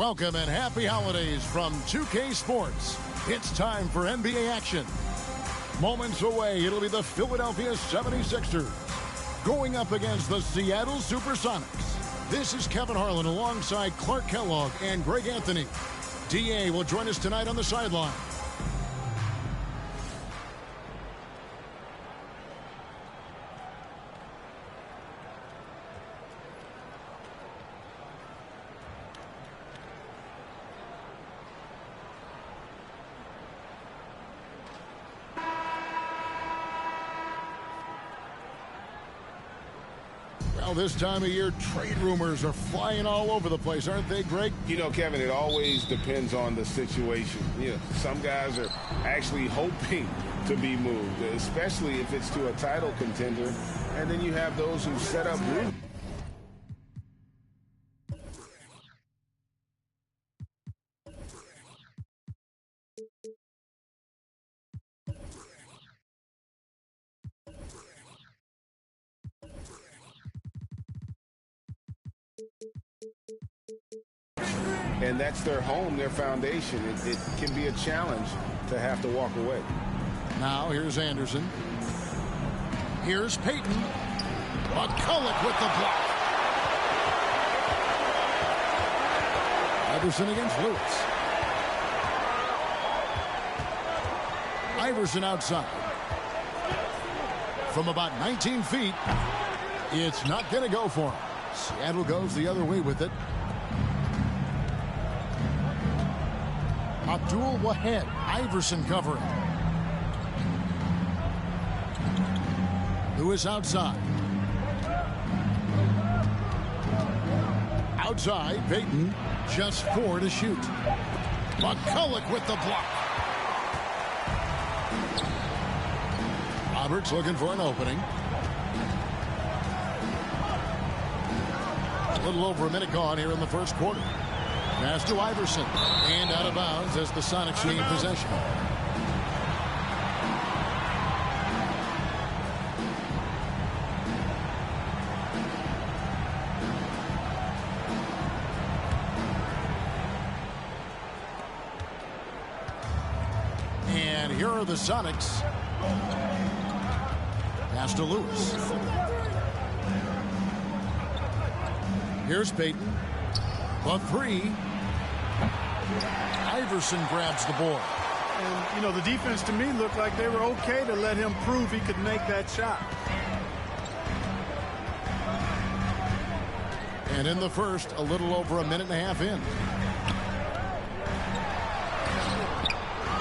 Welcome and happy holidays from 2K Sports. It's time for NBA action. Moments away, it'll be the Philadelphia 76ers going up against the Seattle Supersonics. This is Kevin Harlan alongside Clark Kellogg and Greg Anthony. DA will join us tonight on the sideline. Well, this time of year, trade rumors are flying all over the place, aren't they, Greg? You know, Kevin, it always depends on the situation. You know, some guys are actually hoping to be moved, especially if it's to a title contender. And then you have those who set up room. And that's their home, their foundation. It can be a challenge to have to walk away. Now, here's Anderson. Here's Payton. McCulloch with the block. Iverson against Lewis. Iverson outside. From about 19 feet, it's not going to go for him. Seattle goes the other way with it. Abdul Wahed, Iverson covering. Lewis outside. Outside, Payton, just 4 to shoot. McCulloch with the block. Roberts looking for an opening. A little over a minute gone here in the first quarter. Pass to Iverson, and out of bounds as the Sonics gain possession. And here are the Sonics. Pass to Lewis. Here's Payton. The three. Iverson grabs the board. And, you know, the defense to me looked like they were okay to let him prove he could make that shot. And in the first, a little over a minute and a half in.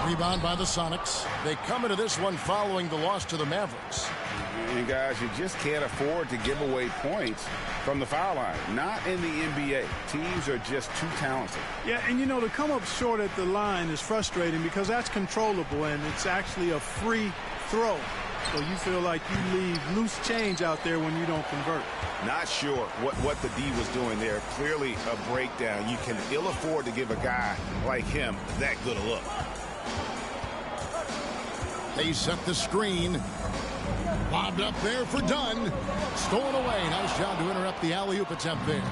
Rebound by the Sonics. They come into this one following the loss to the Mavericks. And guys, you just can't afford to give away points from the foul line. Not in the NBA. Teams are just too talented. Yeah, and you know, to come up short at the line is frustrating because that's controllable and it's actually a free throw. So you feel like you leave loose change out there when you don't convert. Not sure what the D was doing there. Clearly a breakdown. You can ill afford to give a guy like him that good a look. They set the screen. Lobbed up there for Dunn. Stolen away. Nice job to interrupt the alley-oop attempt there.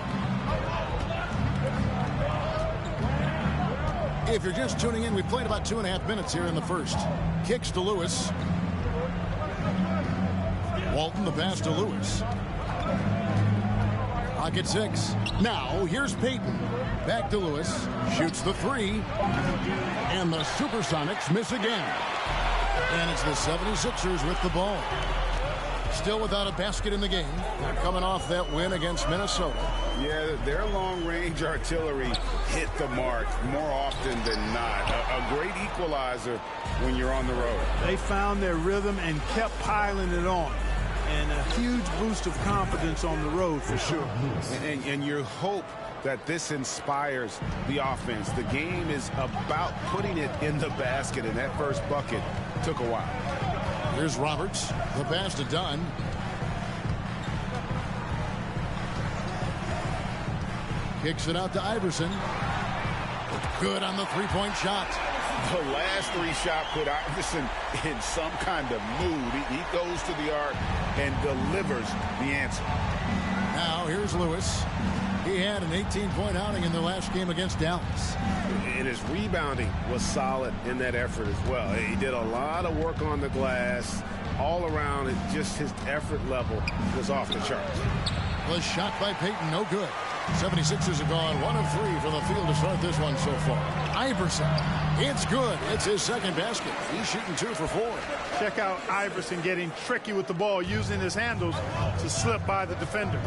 If you're just tuning in, we played about 2.5 minutes here in the first. Kicks to Lewis. Walton, the pass to Lewis. Pocket 6. Now, here's Payton. Back to Lewis. Shoots the three. And the Supersonics miss again. And it's the 76ers with the ball. Still without a basket in the game. They're coming off that win against Minnesota. Yeah, their long-range artillery hit the mark more often than not. A great equalizer when you're on the road. They found their rhythm and kept piling it on. And a huge boost of confidence on the road for sure. And you hope that this inspires the offense. The game is about putting it in the basket, and that first bucket took a while. Here's Roberts. The pass to Dunn. Kicks it out to Iverson. Good on the three-point shot. The last three shot put Iverson in some kind of mood. He goes to the arc and delivers the answer. Now here's Lewis. He had an 18-point outing in the last game against Dallas. And his rebounding was solid in that effort as well. He did a lot of work on the glass. All around, just his effort level was off the charts. Was shot by Payton, no good. 76ers have gone 1 of 3 from the field to start this one so far. Iverson, it's good. It's his second basket. He's shooting 2 for 4. Check out Iverson getting tricky with the ball, using his handles to slip by the defender.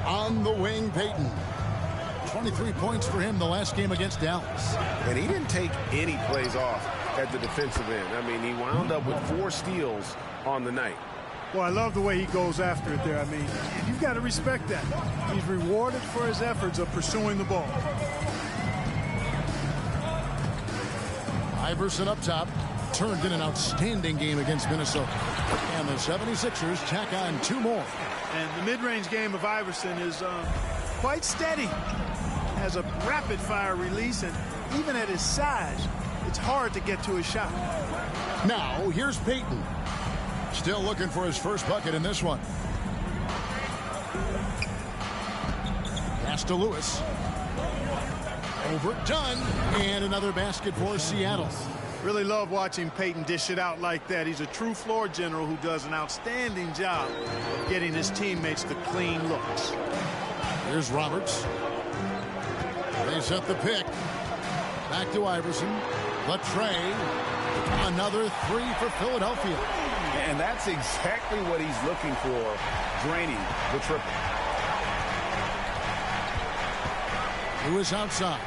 On the wing, Payton. 23 points for him the last game against Dallas. And he didn't take any plays off at the defensive end. I mean, he wound up with 4 steals on the night. Well, I love the way he goes after it there. I mean, you've got to respect that. He's rewarded for his efforts of pursuing the ball. Iverson up top turned in an outstanding game against Minnesota. And the 76ers tack on 2 more. And the mid-range game of Iverson is quite steady. Has a rapid-fire release, and even at his size, it's hard to get to his shot. Now, here's Payton. Still looking for his first bucket in this one. Pass to Lewis. Overdone. And another basket for Seattle. Really love watching Payton dish it out like that. He's a true floor general who does an outstanding job of getting his teammates the clean looks. Here's Roberts. They set the pick. Back to Iverson. Latrey. Another 3 for Philadelphia. And that's exactly what he's looking for, draining the triple. Lewis outside.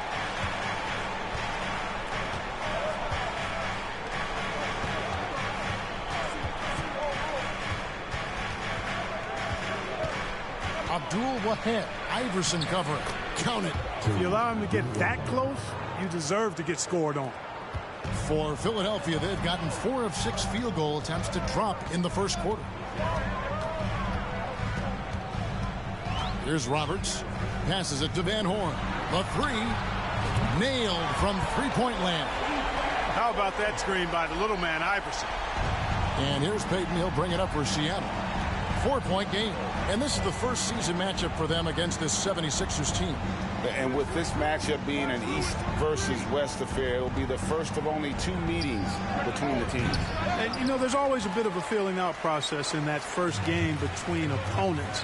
Abdul-Wahab. Iverson covering. Count it. If you allow him to get that close, you deserve to get scored on. For Philadelphia, they've gotten 4 of 6 field goal attempts to drop in the first quarter. Here's Roberts. Passes it to Van Horn. The 3. Nailed from three-point land. How about that screen by the little man, Iverson? And here's Payton. He'll bring it up for Seattle. 4-point game. And this is the first season matchup for them against this 76ers team. And with this matchup being an East versus West affair, it will be the first of only 2 meetings between the teams. And, you know, there's always a bit of a feeling out process in that first game between opponents.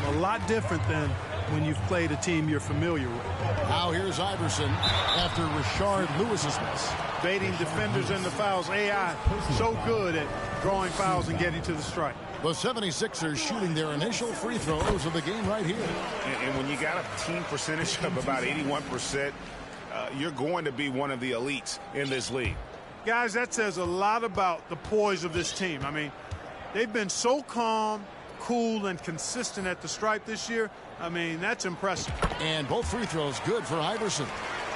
A lot different than when you've played a team you're familiar with. Now here's Iverson after Rashard Lewis's miss. Baiting defenders into fouls. AI so good at drawing fouls and getting to the strike. The 76ers shooting their initial free throws of the game right here. And when you got a team percentage of about 81%, you're going to be one of the elites in this league. Guys, that says a lot about the poise of this team. I mean, they've been so calm, cool, and consistent at the stripe this year. I mean, that's impressive. And both free throws good for Iverson.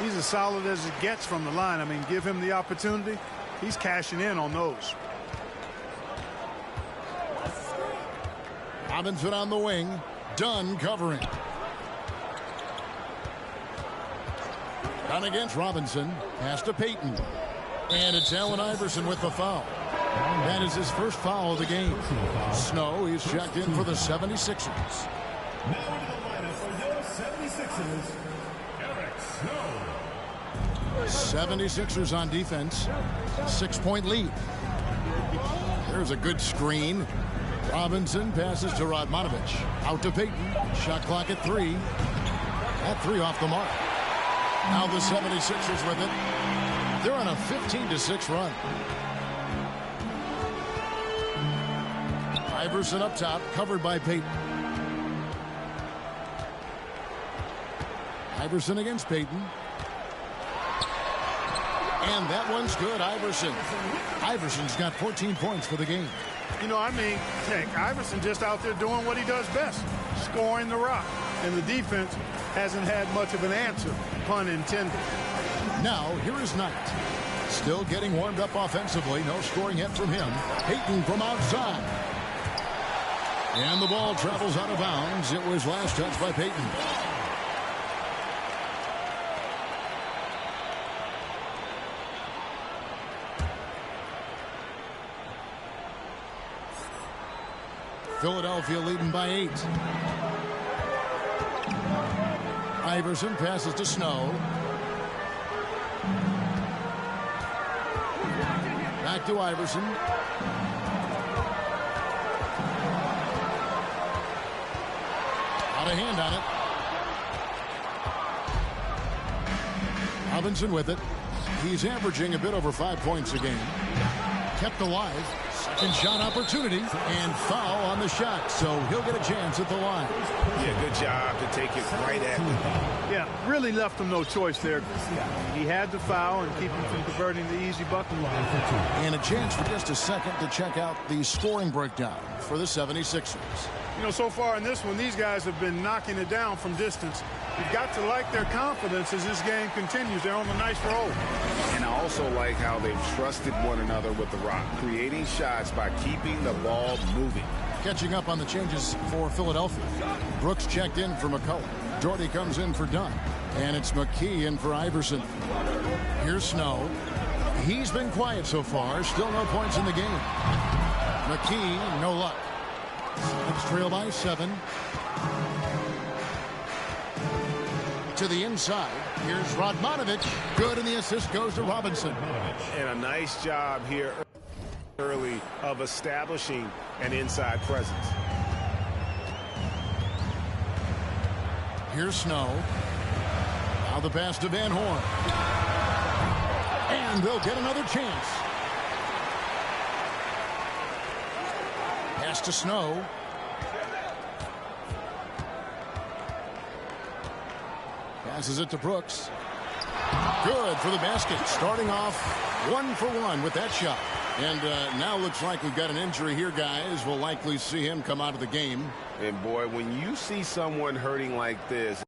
He's as solid as it gets from the line. I mean, give him the opportunity. He's cashing in on those. Robinson on the wing. Dunn covering. Dunn against Robinson. Pass to Payton. And it's Allen Iverson with the foul. That is his first foul of the game. Snow, he's checked in for the 76ers. Now into the lineup for your 76ers, Eric Snow. 76ers on defense. 6-point lead. There's a good screen. Robinson passes to Radmanovic. Out to Payton. Shot clock at 3. At 3 off the mark. Now the 76ers with it. They're on a 15-6 run. Iverson up top, covered by Payton. Iverson against Payton. And that one's good, Iverson. Iverson's got 14 points for the game. You know, I mean, heck, Iverson just out there doing what he does best, scoring the rock. And the defense hasn't had much of an answer, pun intended. Now, here is Knight. Still getting warmed up offensively. No scoring yet from him. Payton from outside. And the ball travels out of bounds. It was last touched by Payton. Philadelphia leading by 8. Iverson passes to Snow. Back to Iverson. Out of hand on it. Robinson with it. He's averaging a bit over 5 points a game. Kept alive. Second shot opportunity. And foul on the shot. So he'll get a chance at the line. Yeah, good job to take it right at him. Yeah, really left him no choice there. He had to foul and keep him from converting the easy bucket. And a chance for just a second to check out the scoring breakdown for the 76ers. You know, so far in this one, these guys have been knocking it down from distance. You've got to like their confidence as this game continues. They're on a nice roll. And I also like how they've trusted one another with the rock, creating shots by keeping the ball moving. Catching up on the changes for Philadelphia. Brooks checked in for McCullough. Doherty comes in for Dunn. And it's McKee in for Iverson. Here's Snow. He's been quiet so far. Still no points in the game. McKee, no luck. Celtics trail by 7. To the inside. Here's Radmanovic. Good, and the assist goes to Robinson. And a nice job here early of establishing an inside presence. Here's Snow. Now the pass to Van Horn. And they'll get another chance. Pass to Snow. Passes it to Brooks. Good for the basket. Starting off 1 for 1 with that shot. And now looks like we've got an injury here, guys. We'll likely see him come out of the game. And boy, when you see someone hurting like this.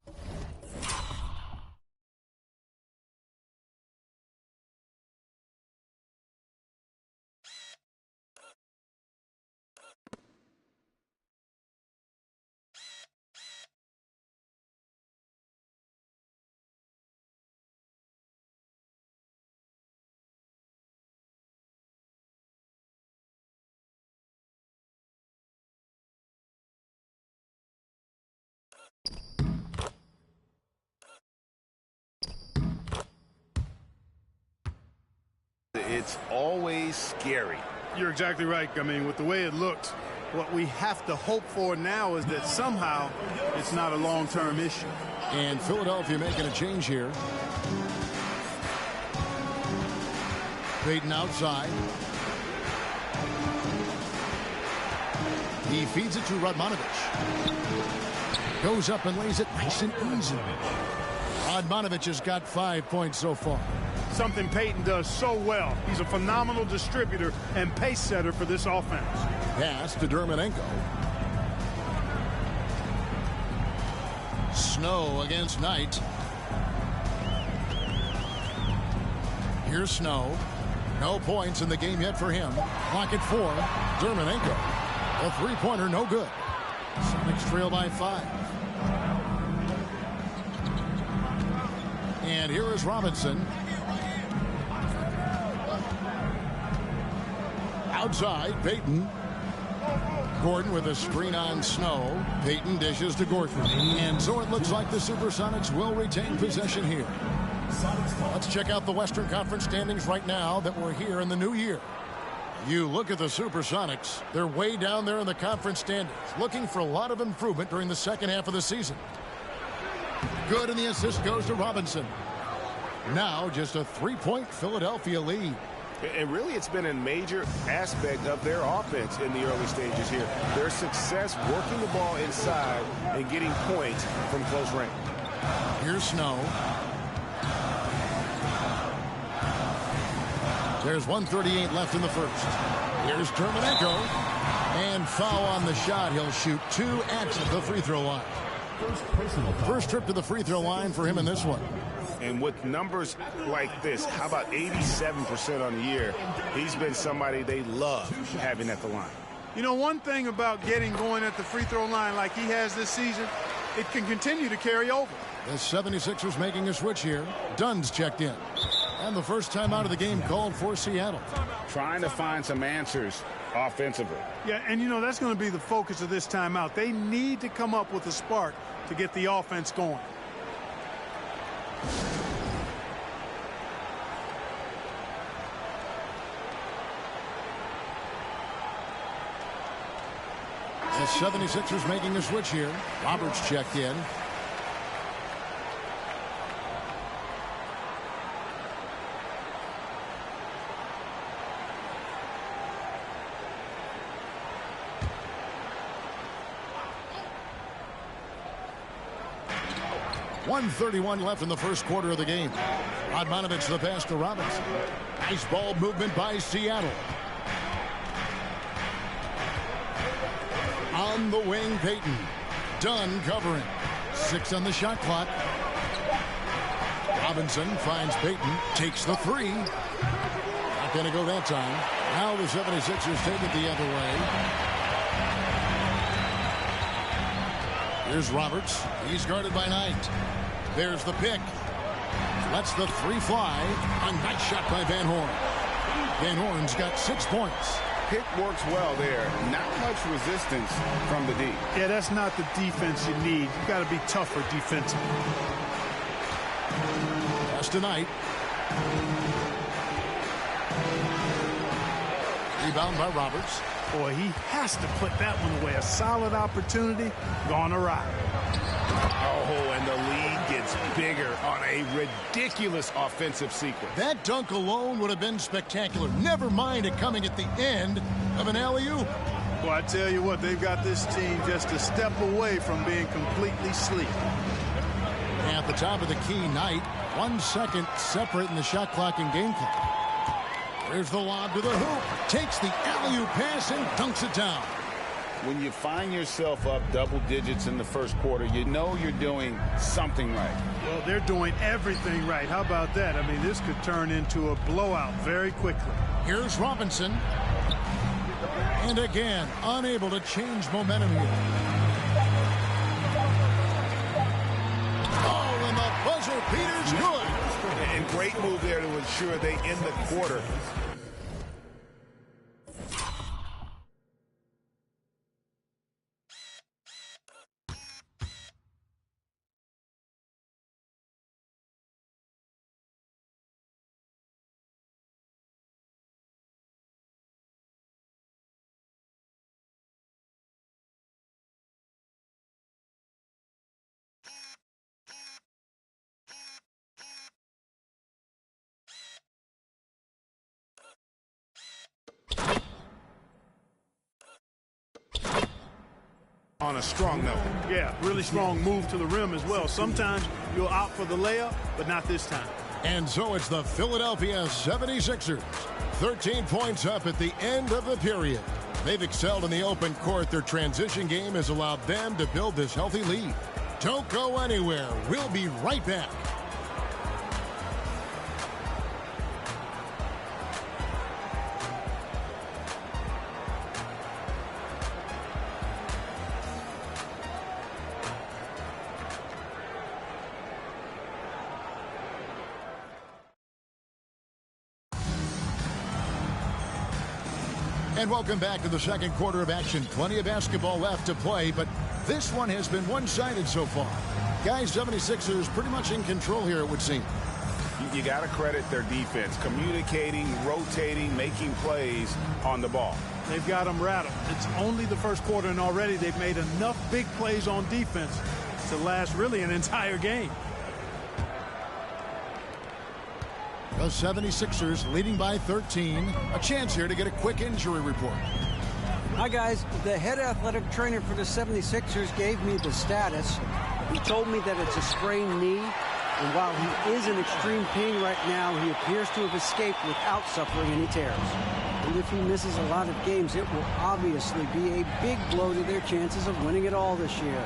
It's always scary. You're exactly right. I mean, with the way it looks, what we have to hope for now is that somehow it's not a long-term issue. And Philadelphia making a change here. Payton outside. He feeds it to Radmanovic. Goes up and lays it nice and easy. Radmanovic has got 5 points so far. Something Payton does so well. He's a phenomenal distributor and pace setter for this offense. Pass to Dermonenko. Snow against Knight. Here's Snow. No points in the game yet for him. Clock at 4. Dermonenko. A three-pointer, no good. Celtics trail by 5. And here is Robinson. Outside, Payton. Gordon with a screen on Snow. Payton dishes to Gordon. And so it looks like the Supersonics will retain possession here. Let's check out the Western Conference standings right now that we're here in the new year. You look at the Supersonics, they're way down there in the conference standings, looking for a lot of improvement during the second half of the season. Good, and the assist goes to Robinson. Now just a 3-point Philadelphia lead. And really, it's been a major aspect of their offense in the early stages here. Their success working the ball inside and getting points from close range. Here's Snow. There's 1:38 left in the first. Here's Dermonenko. And foul on the shot. He'll shoot 2 at the free throw line. First trip to the free throw line for him in this one. And with numbers like this, how about 87% on the year? He's been somebody they love having at the line. You know, one thing about getting going at the free throw line like he has this season, it can continue to carry over. The 76ers making a switch here. Dunn's checked in. And the first time out of the game called for Seattle. Trying to find some answers offensively. Yeah, and you know, that's going to be the focus of this timeout. They need to come up with a spark to get the offense going. The 76ers making a switch here. Roberts checked in. .131 left in the first quarter of the game. Radmanovic the pass to Robinson. Nice ball movement by Seattle. On the wing, Payton. Dunn covering. 6 on the shot clock. Robinson finds Payton. Takes the 3. Not going to go that time. Now the 76ers take it the other way. Here's Roberts. He's guarded by Knight. There's the pick. Lets the 3 fly. A nice shot by Van Horn. Van Horn's got 6 points. Pick works well there. Not much resistance from the D. Yeah, that's not the defense you need. You got to be tougher defensively. Pass to Knight. Rebound by Roberts. Boy, he has to put that one away. A solid opportunity gone awry. Oh, and the lead gets bigger on a ridiculous offensive sequence. That dunk alone would have been spectacular. Never mind it coming at the end of an alley-oop. Well, I tell you what, they've got this team just a step away from being completely asleep. At the top of the key, Knight. 1 second separating the shot clock and game clock. There's the lob to the hoop. Takes the alley-oop pass and dunks it down. When you find yourself up double digits in the first quarter, you know you're doing something right. Well, they're doing everything right. How about that? I mean, this could turn into a blowout very quickly. Here's Robinson. And again, unable to change momentum here. Oh, and the buzzer beater's good. And great move there to ensure they end the quarter. On a strong note. Yeah, really strong move to the rim as well. Sometimes you'll opt for the layup, but not this time. And so it's the Philadelphia 76ers. 13 points up at the end of the period. They've excelled in the open court. Their transition game has allowed them to build this healthy lead. Don't go anywhere. We'll be right back. And welcome back to the second quarter of action. Plenty of basketball left to play, but this one has been one-sided so far. Guys, 76ers pretty much in control here, it would seem. You got to credit their defense. Communicating, rotating, making plays on the ball. They've got them rattled. It's only the first quarter, and already they've made enough big plays on defense to last really an entire game. The 76ers leading by 13. A chance here to get a quick injury report. Hi, guys. The head athletic trainer for the 76ers gave me the status. He told me that it's a sprained knee, and while he is in extreme pain right now, he appears to have escaped without suffering any tears. And if he misses a lot of games, it will obviously be a big blow to their chances of winning it all this year.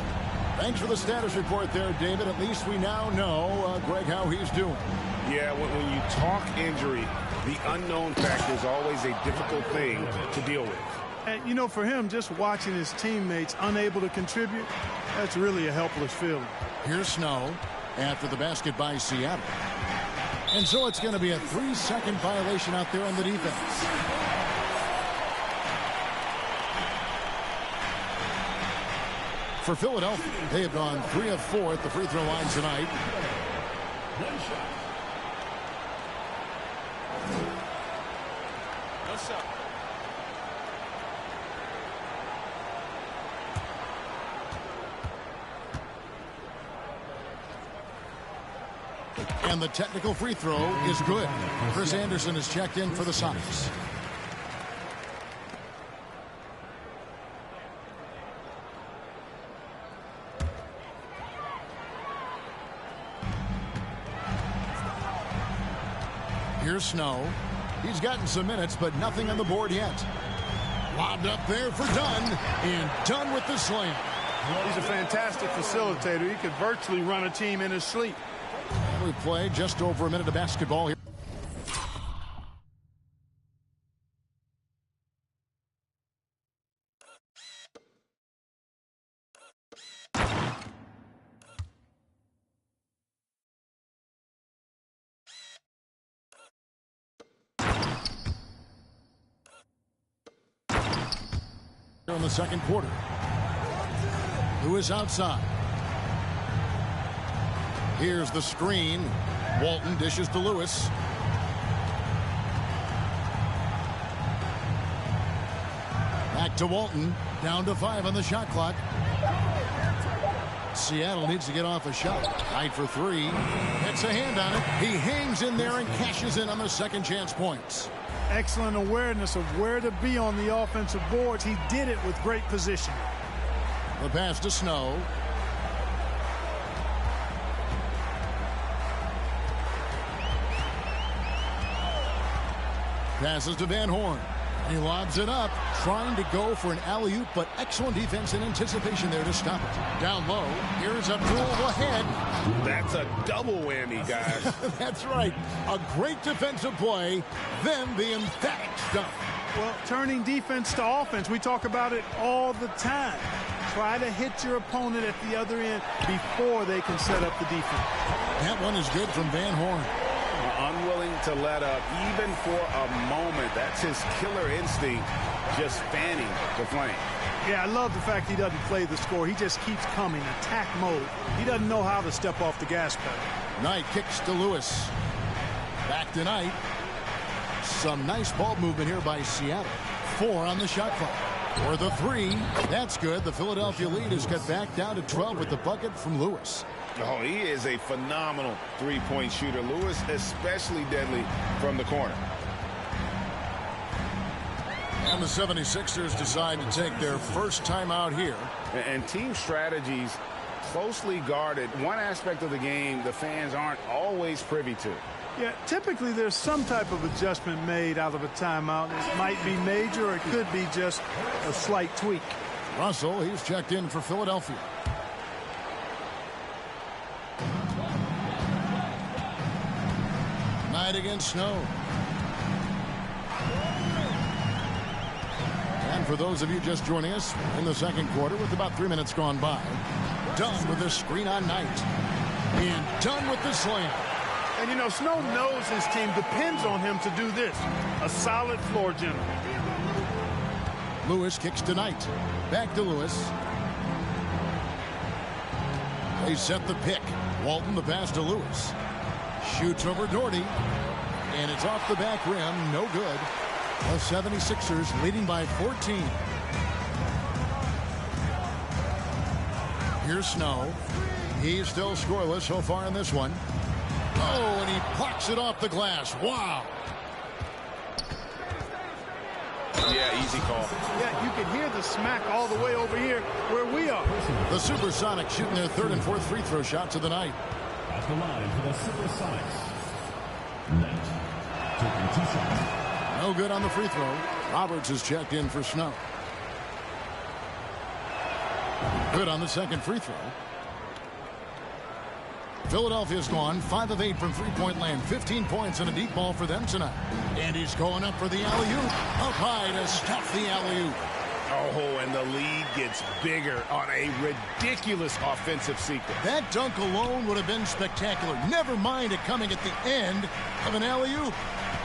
Thanks for the status report there, David. At least we now know, Greg, how he's doing. Yeah, when you talk injury, the unknown factor is always a difficult thing to deal with. And, you know, for him, just watching his teammates unable to contribute, that's really a helpless feeling. Here's Snow after the basket by Seattle. And so it's going to be a 3-second violation out there on the defense. For Philadelphia, they have gone 3 of 4 at the free throw line tonight. One shot. No shot. And the technical free throw is good. Chris Anderson is checked in for the Sonics. Here's Snow. He's gotten some minutes, but nothing on the board yet. Lobbed up there for Dunn, and Dunn with the slam. He's a fantastic facilitator. He could virtually run a team in his sleep. We play just over a minute of basketball here. In the second quarter. Lewis outside. Here's the screen. Walton dishes to Lewis. Back to Walton. Down to 5 on the shot clock. Seattle needs to get off a shot. Tight for 3. Gets a hand on it. He hangs in there and cashes in on the second chance points. Excellent awareness of where to be on the offensive boards. He did it with great position. The pass to Snow. Passes to Van Horn. He lobs it up, trying to go for an alley-oop, but excellent defense and anticipation there to stop it. Down low, here's Abdul ahead. That's a double whammy, guys. That's right. A great defensive play, then the emphatic stuff. Well, turning defense to offense, we talk about it all the time. Try to hit your opponent at the other end before they can set up the defense. That one is good from Van Horn. Unwilling to let up even for a moment. That's his killer instinct, just fanning the flame. Yeah, I love the fact he doesn't play the score. He just keeps coming, attack mode. He doesn't know how to step off the gas pedal. Knight kicks to Lewis. Back to Knight. Some nice ball movement here by Seattle. 4 on the shot clock. For the 3, that's good. The Philadelphia lead is cut back down to 12 with the bucket from Lewis. Oh, he is a phenomenal three-point shooter. Lewis especially deadly from the corner. And the 76ers decide to take their first time out here. And team strategies closely guarded. One aspect of the game the fans aren't always privy to. Yeah, typically there's some type of adjustment made out of a timeout. It might be major or it could be just a slight tweak. Russell, he's checked in for Philadelphia. Knight against Snow. And for those of you just joining us in the second quarter with about 3 minutes gone by, Dunn with the screen on Knight. And Dunn with the slam. And, you know, Snow knows his team depends on him to do this. A solid floor general. Lewis kicks to Knight. Back to Lewis. They set the pick. Walton the pass to Lewis. Shoots over Doherty. And it's off the back rim. No good. The 76ers leading by 14. Here's Snow. He's still scoreless so far in this one. Oh, and he plucks it off the glass. Wow. Yeah, easy call. Yeah, you can hear the smack all the way over here where we are. The Supersonics shooting their 3rd and 4th free throw shots of the night. At the line for the Supersonics. Knight taking 2 shots. No good on the free throw. Roberts is checked in for Snow. Good on the second free throw. Philadelphia's gone 5 of 8 from three-point land. 15 points and a deep ball for them tonight. And he's going up for the alley-oop. Up high to stop the alley-oop. Oh, and the lead gets bigger on a ridiculous offensive sequence. That dunk alone would have been spectacular. Never mind it coming at the end of an alley-oop.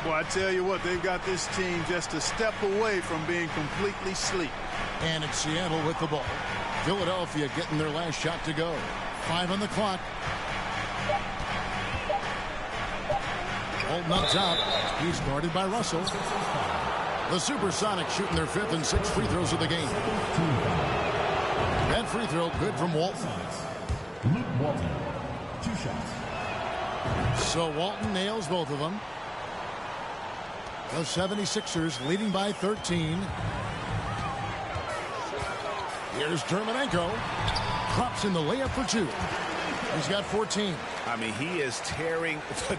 Well, I tell you what, they've got this team just a step away from being completely asleep. And it's Seattle with the ball. Philadelphia getting their last shot to go. 5 on the clock. Holton up top. He's guarded by Russell. The Supersonics shooting their 5th and 6th free throws of the game. That free throw good from Walton. Luke Walton, 2 shots. So Walton nails both of them. The 76ers leading by 13. Here's Terminenko. Drops in the layup for 2. He's got 14. I mean, he is tearing the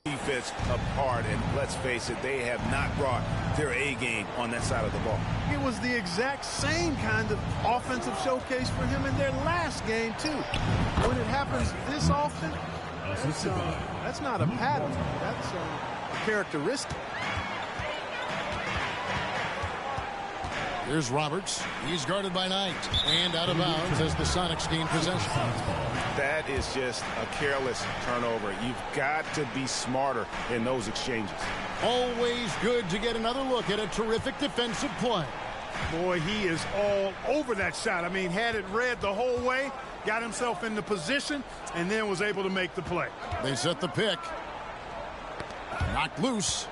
defense apart, and let's face it, they have not brought their A game on that side of the ball. It was the exact same kind of offensive showcase for him in their last game, too. When it happens this often, that's not a pattern. That's a characteristic. Here's Roberts. He's guarded by Knight. And out of bounds as the Sonics gain possession. That is just a careless turnover. You've got to be smarter in those exchanges. Always good to get another look at a terrific defensive play. Boy, he is all over that shot. I mean, had it read the whole way, got himself in the position, and then was able to make the play. They set the pick. Knocked loose.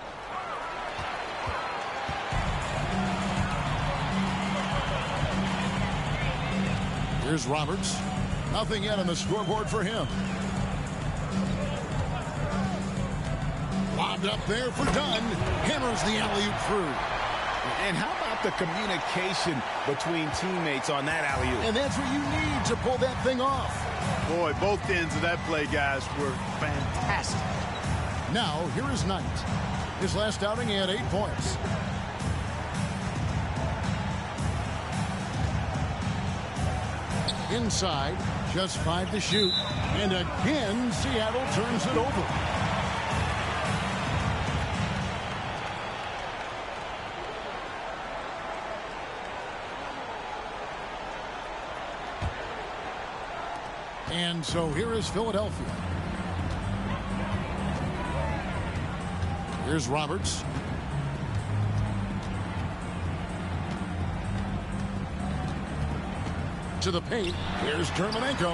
Here's Roberts. Nothing yet on the scoreboard for him. Lobbed up there for Dunn. Hammers the alley-oop through. And how about the communication between teammates on that alley-oop? And that's what you need to pull that thing off. Boy, both ends of that play, guys, were fantastic. Now, here is Knight. His last outing, he had 8 points. Inside, just 5 to shoot. And again, Seattle turns it over. And so here is Philadelphia. Here's Roberts. To the paint. Here's Terminenko.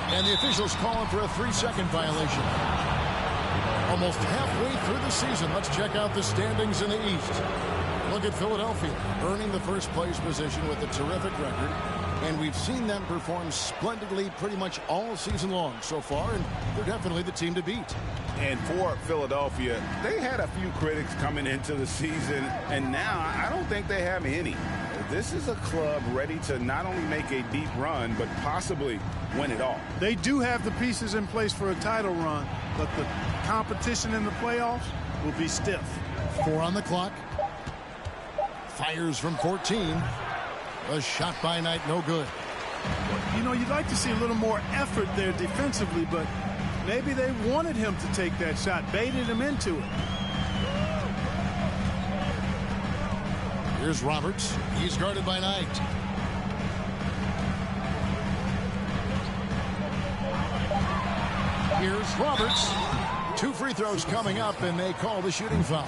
And the officials calling for a 3-second violation. Almost halfway through the season. Let's check out the standings in the East. Look at Philadelphia earning the first place position with a terrific record. And we've seen them perform splendidly pretty much all season long so far, and they're definitely the team to beat. And for Philadelphia, they had a few critics coming into the season, and now I don't think they have any. This is a club ready to not only make a deep run, but possibly win it all. They do have the pieces in place for a title run, but the competition in the playoffs will be stiff. 4 on the clock. Fires from 14. A shot by Knight, no good. You know, you'd like to see a little more effort there defensively, but maybe they wanted him to take that shot, baited him into it. Here's Roberts. He's guarded by Knight. Here's Roberts. 2 free throws coming up, and they call the shooting foul.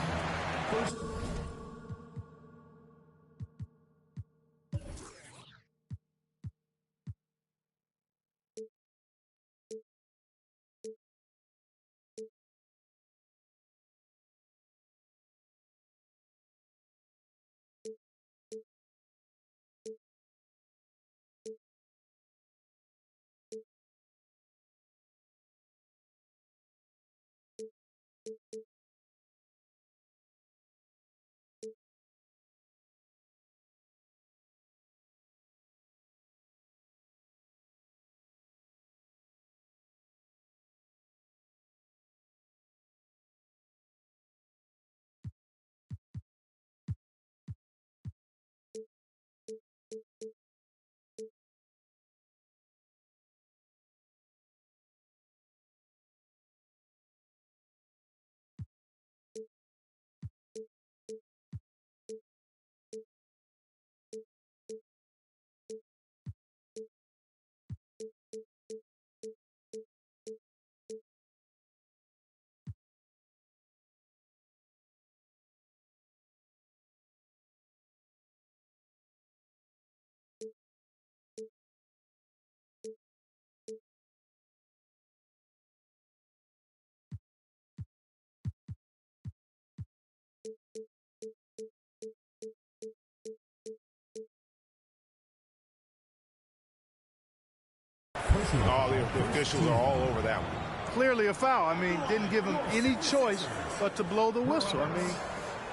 Oh, the officials are all over that one. Clearly a foul. I mean, didn't give him any choice but to blow the whistle. I mean,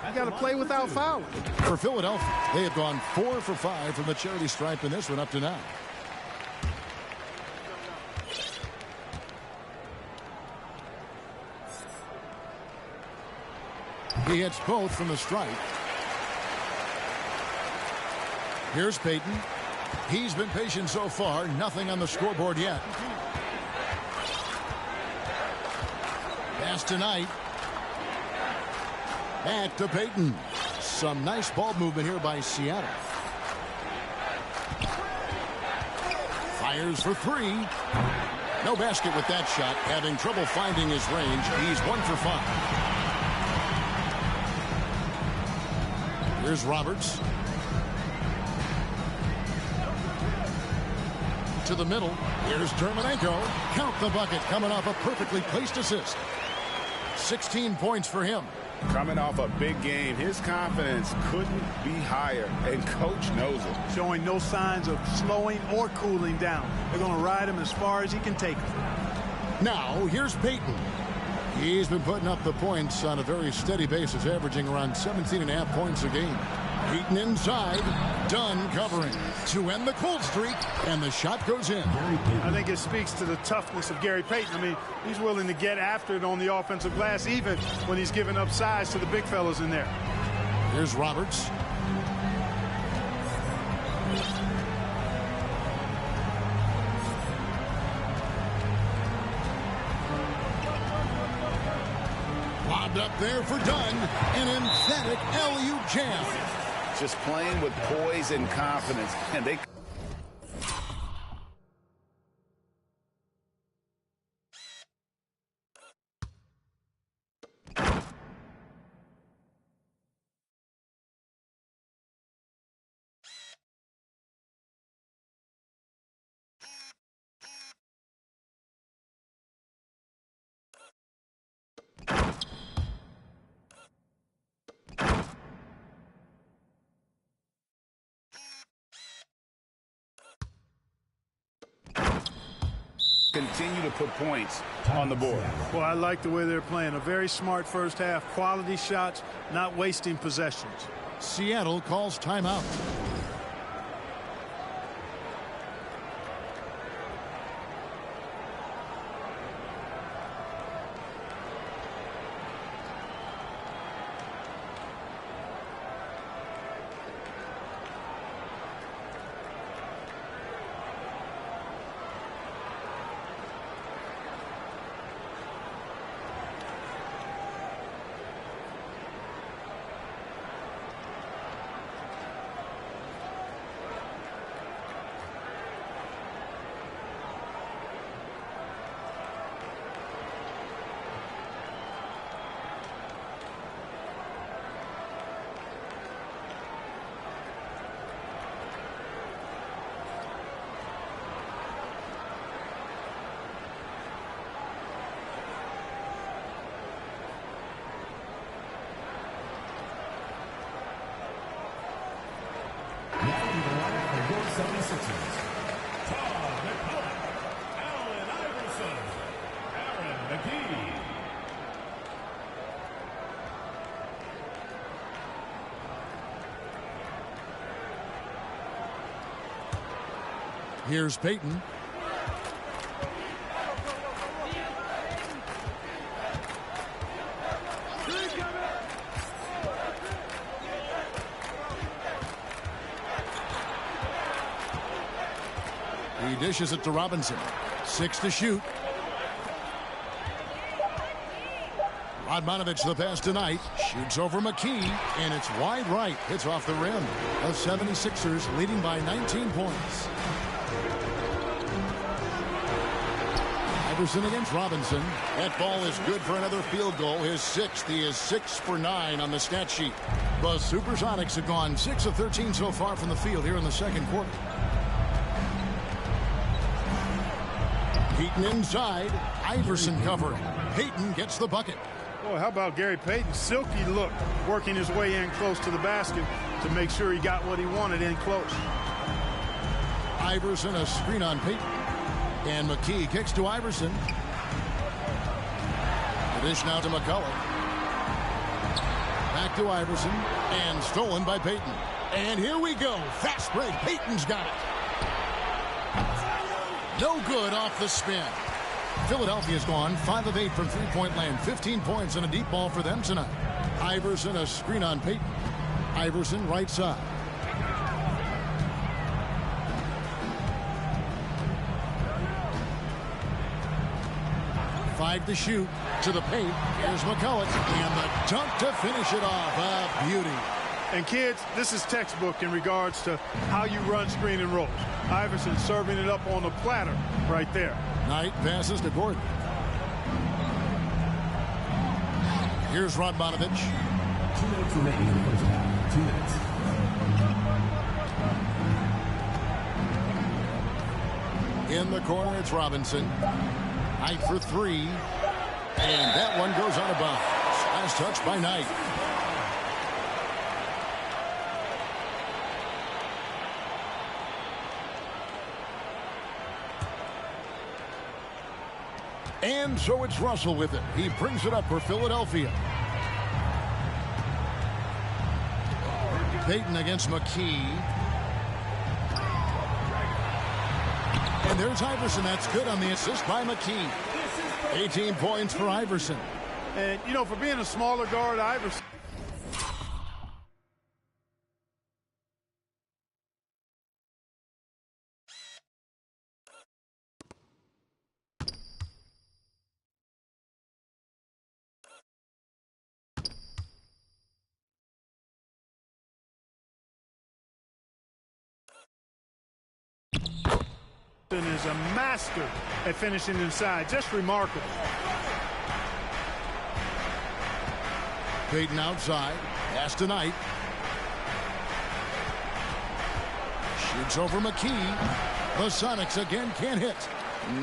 you got to play without fouling. For Philadelphia, they have gone 4 for 5 from the charity stripe in this one up to now. He hits both from the stripe. Here's Payton. He's been patient so far. Nothing on the scoreboard yet. Pass tonight. Back to Payton. Some nice ball movement here by Seattle. Fires for 3. No basket with that shot. Having trouble finding his range. He's 1 for 5. Here's Roberts. To the middle. Here's Dermonenko. Count the bucket, coming off a perfectly placed assist. 16 points for him. Coming off a big game, his confidence couldn't be higher, and coach knows it. Showing no signs of slowing or cooling down. They're going to ride him as far as he can take him. Now, here's Payton. He's been putting up the points on a very steady basis, averaging around 17.5 points a game. Payton inside, done covering to end the cold streak, and the shot goes in. I think it speaks to the toughness of Gary Payton. I mean, he's willing to get after it on the offensive glass, even when he's giving up size to the big fellas in there. Here's Roberts. Lobbed up there for Dunn. An emphatic LU jam. Just playing with poise and confidence, and they... continue to put points on the board. Well, I like the way they're playing. A very smart first half. Quality shots, not wasting possessions. Seattle calls timeout. Here's Payton. He dishes it to Robinson. 6 to shoot. Radmanovich the pass tonight. Shoots over McKee, and it's wide right. Hits off the rim. The 76ers leading by 19 points. Iverson against Robinson. That ball is good for another field goal. His 6th. He is 6 for 9 on the stat sheet. The Supersonics have gone 6 of 13 so far from the field here in the second quarter. Payton inside. Iverson covering. Payton gets the bucket. Boy, how about Gary Payton? Silky look, working his way in close to the basket to make sure he got what he wanted in close. Iverson, a screen on Payton. And McKee kicks to Iverson. The dish now to McCullough. Back to Iverson. And stolen by Payton. And here we go. Fast break. Payton's got it. No good off the spin. Philadelphia's gone 5 of 8 from three-point land. 15 points and a deep ball for them tonight. Iverson, a screen on Payton. Iverson, right side. Five to shoot. To the paint. Here's McCullough. And the dunk to finish it off. A beauty. And kids, this is textbook in regards to how you run screen and rolls. Iverson serving it up on the platter right there. Knight passes to Gordon. Here's Radmanovich. 2 minutes remaining in the first half. 2 minutes. In the corner, it's Robinson. Knight for three. And that one goes on a bounce. Last touch by Knight. And so it's Russell with it. He brings it up for Philadelphia. Payton against McKee. And there's Iverson. That's good on the assist by McKee. 18 points for Iverson. And, you know, for being a smaller guard, Iverson. Is a master at finishing inside. Just remarkable. Payton outside. Pass to Knight. Shoots over McKee. The Sonics again can't hit.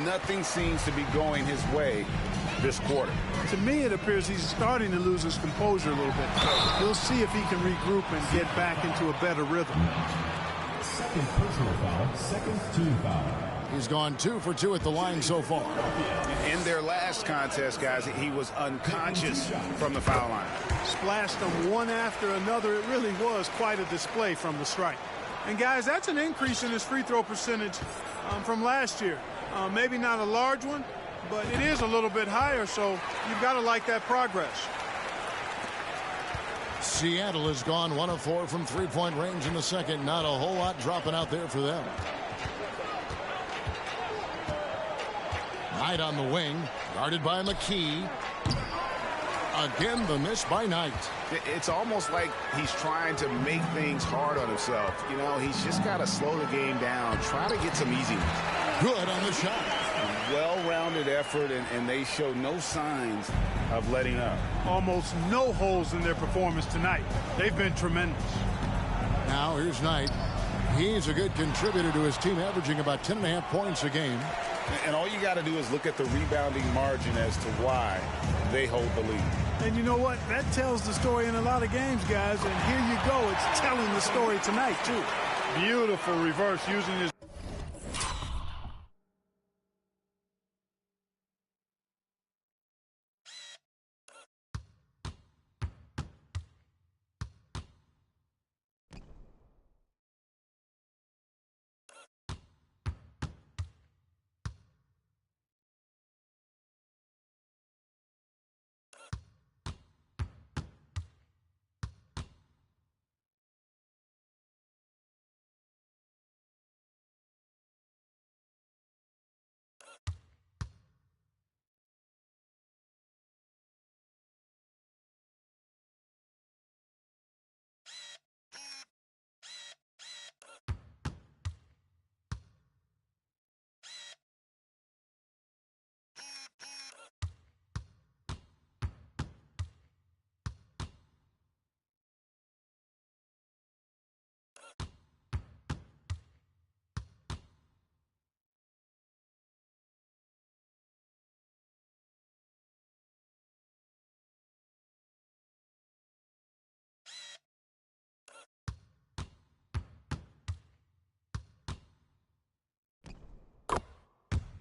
Nothing seems to be going his way this quarter. To me, it appears he's starting to lose his composure a little bit. We'll see if he can regroup and get back into a better rhythm. Second personal foul, second team foul. He's gone 2 for 2 at the line so far. In their last contest, guys, he was unconscious from the foul line. Splashed them one after another. It really was quite a display from the strike. And, guys, that's an increase in his free throw percentage from last year. Maybe not a large one, but it is a little bit higher, so you've got to like that progress. Seattle has gone 1 of 4 from three-point range in the second. Not a whole lot dropping out there for them. Knight on the wing, guarded by McKee. Again, the miss by Knight. It's almost like he's trying to make things hard on himself. You know, he's just got to slow the game down, try to get some easy ones. Good on the shot. Well-rounded effort, and they show no signs of letting up. Almost no holes in their performance tonight. They've been tremendous. Now here's Knight. He's a good contributor to his team, averaging about 10.5 points a game. And all you got to do is look at the rebounding margin as to why they hold the lead. And you know what? That tells the story in a lot of games, guys. And here you go. It's telling the story tonight, too. Beautiful reverse using his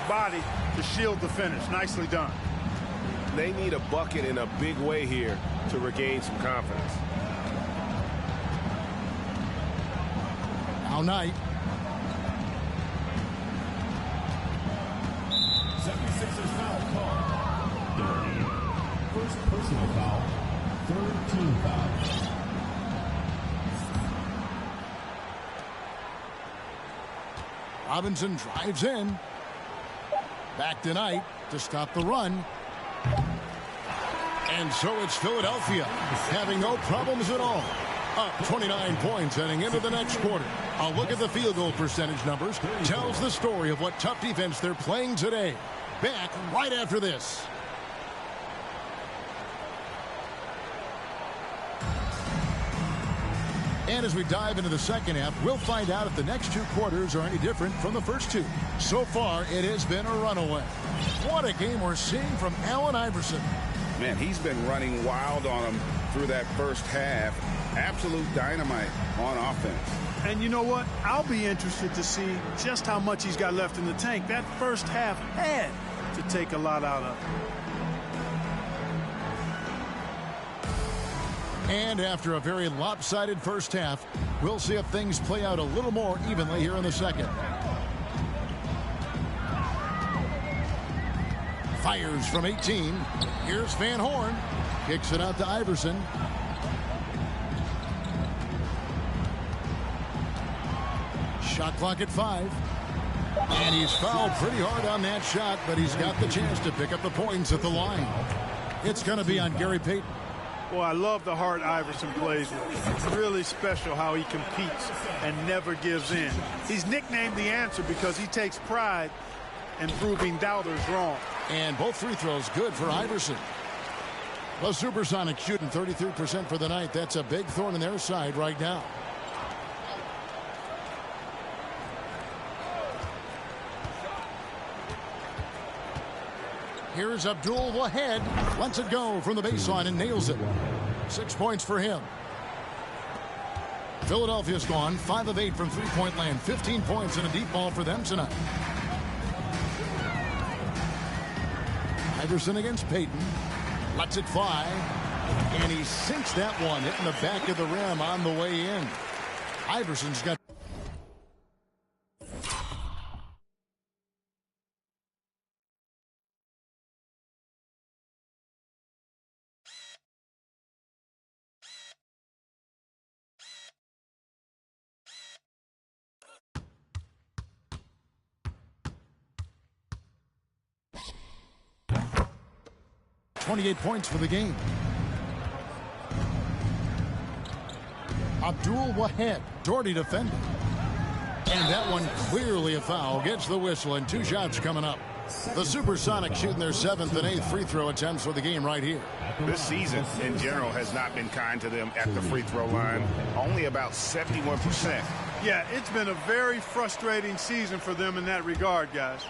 body to shield the finish. Nicely done. They need a bucket in a big way here to regain some confidence. Now Knight. 76ers foul call. Dirty. First personal foul. Third team foul. Robinson drives in. Back to Knight to stop the run. And so it's Philadelphia having no problems at all. Up 29 points heading into the next quarter. A look at the field goal percentage numbers tells the story of what tough defense they're playing today. Back right after this. And as we dive into the second half, we'll find out if the next two quarters are any different from the first two. So far, it has been a runaway. What a game we're seeing from Allen Iverson. Man, he's been running wild on him through that first half. Absolute dynamite on offense. And you know what? I'll be interested to see just how much he's got left in the tank. That first half had to take a lot out of it. And after a very lopsided first half, we'll see if things play out a little more evenly here in the second. Fires from 18. Here's Van Horn. Kicks it out to Iverson. Shot clock at 5. And he's fouled pretty hard on that shot, but he's got the chance to pick up the points at the line. It's going to be on Gary Payton. Well, I love the heart Iverson plays with. It's really special how he competes and never gives in. He's nicknamed the answer because he takes pride in proving doubters wrong. And both free throws good for Iverson. The Supersonics shooting 33% for the night. That's a big thorn in their side right now. Here's Abdul Wahed. Lets it go from the baseline and nails it. 6 points for him. Philadelphia's gone 5 of 8 from three-point land. 15 points and a deep ball for them tonight. Iverson against Payton. Lets it fly. And he sinks that one, hitting the back of the rim on the way in. Iverson's got... ...28 points for the game. Abdul Wahed, Doherty defending. And that one clearly a foul. Gets the whistle and 2 shots coming up. The Supersonics shooting their 7th and 8th free throw attempts for the game right here. This season, in general, has not been kind to them at the free throw line. Only about 71%. Yeah, it's been a very frustrating season for them in that regard, guys.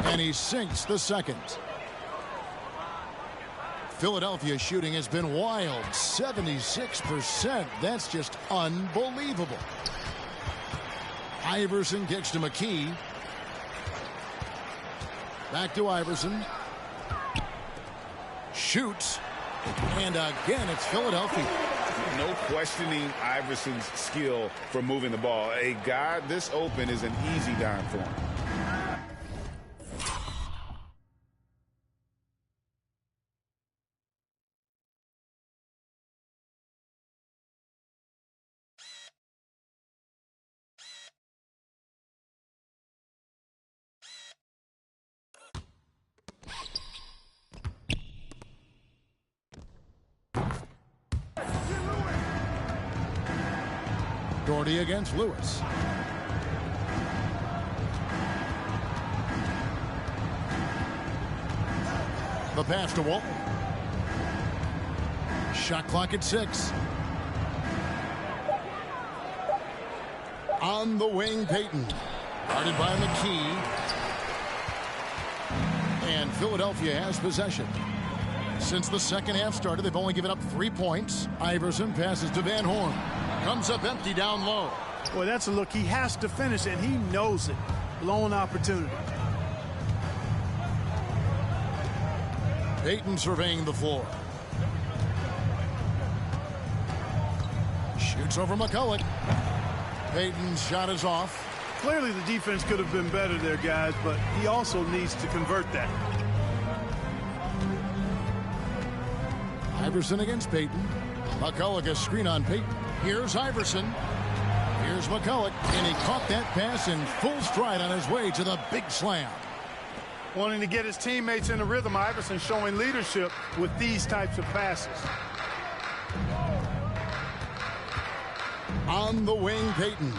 And he sinks the second. Philadelphia shooting has been wild. 76%. That's just unbelievable. Iverson gets to McKee. Back to Iverson. Shoots. And again, it's Philadelphia. No questioning Iverson's skill for moving the ball. A guy this open is an easy dime for him. Doherty against Lewis. The pass to Walton. Shot clock at 6. On the wing, Payton. Guarded by McKee. And Philadelphia has possession. Since the second half started, they've only given up 3 points. Iverson passes to Van Horn. Comes up empty down low. Boy, that's a look. He has to finish, and he knows it. blown opportunity. Payton surveying the floor. Shoots over McCulloch. Payton's shot is off. Clearly the defense could have been better there, guys, but he also needs to convert that. Iverson against Payton. McCulloch, a screen on Payton. Here's Iverson. Here's McCulloch, and he caught that pass in full stride on his way to the big slam. Wanting to get his teammates in a rhythm, Iverson showing leadership with these types of passes. On the wing, Payton.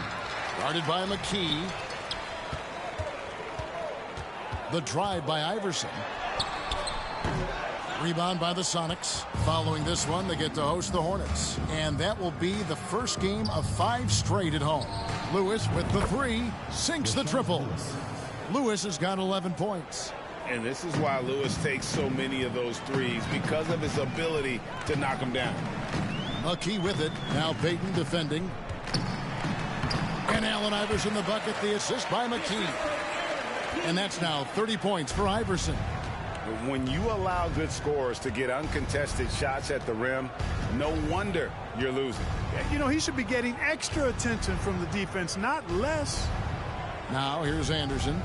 Guarded by McKee. The drive by Iverson. Rebound by the Sonics. Following this one, they get to host the Hornets. And that will be the first game of 5 straight at home. Lewis with the 3, sinks the triple. Lewis has got 11 points. And this is why Lewis takes so many of those threes, because of his ability to knock them down. McKee with it. Now Payton defending. And Allen Iverson the bucket, the assist by McKee. And that's now 30 points for Iverson. When you allow good scorers to get uncontested shots at the rim, no wonder you're losing. You know, he should be getting extra attention from the defense, not less. Now here's Anderson.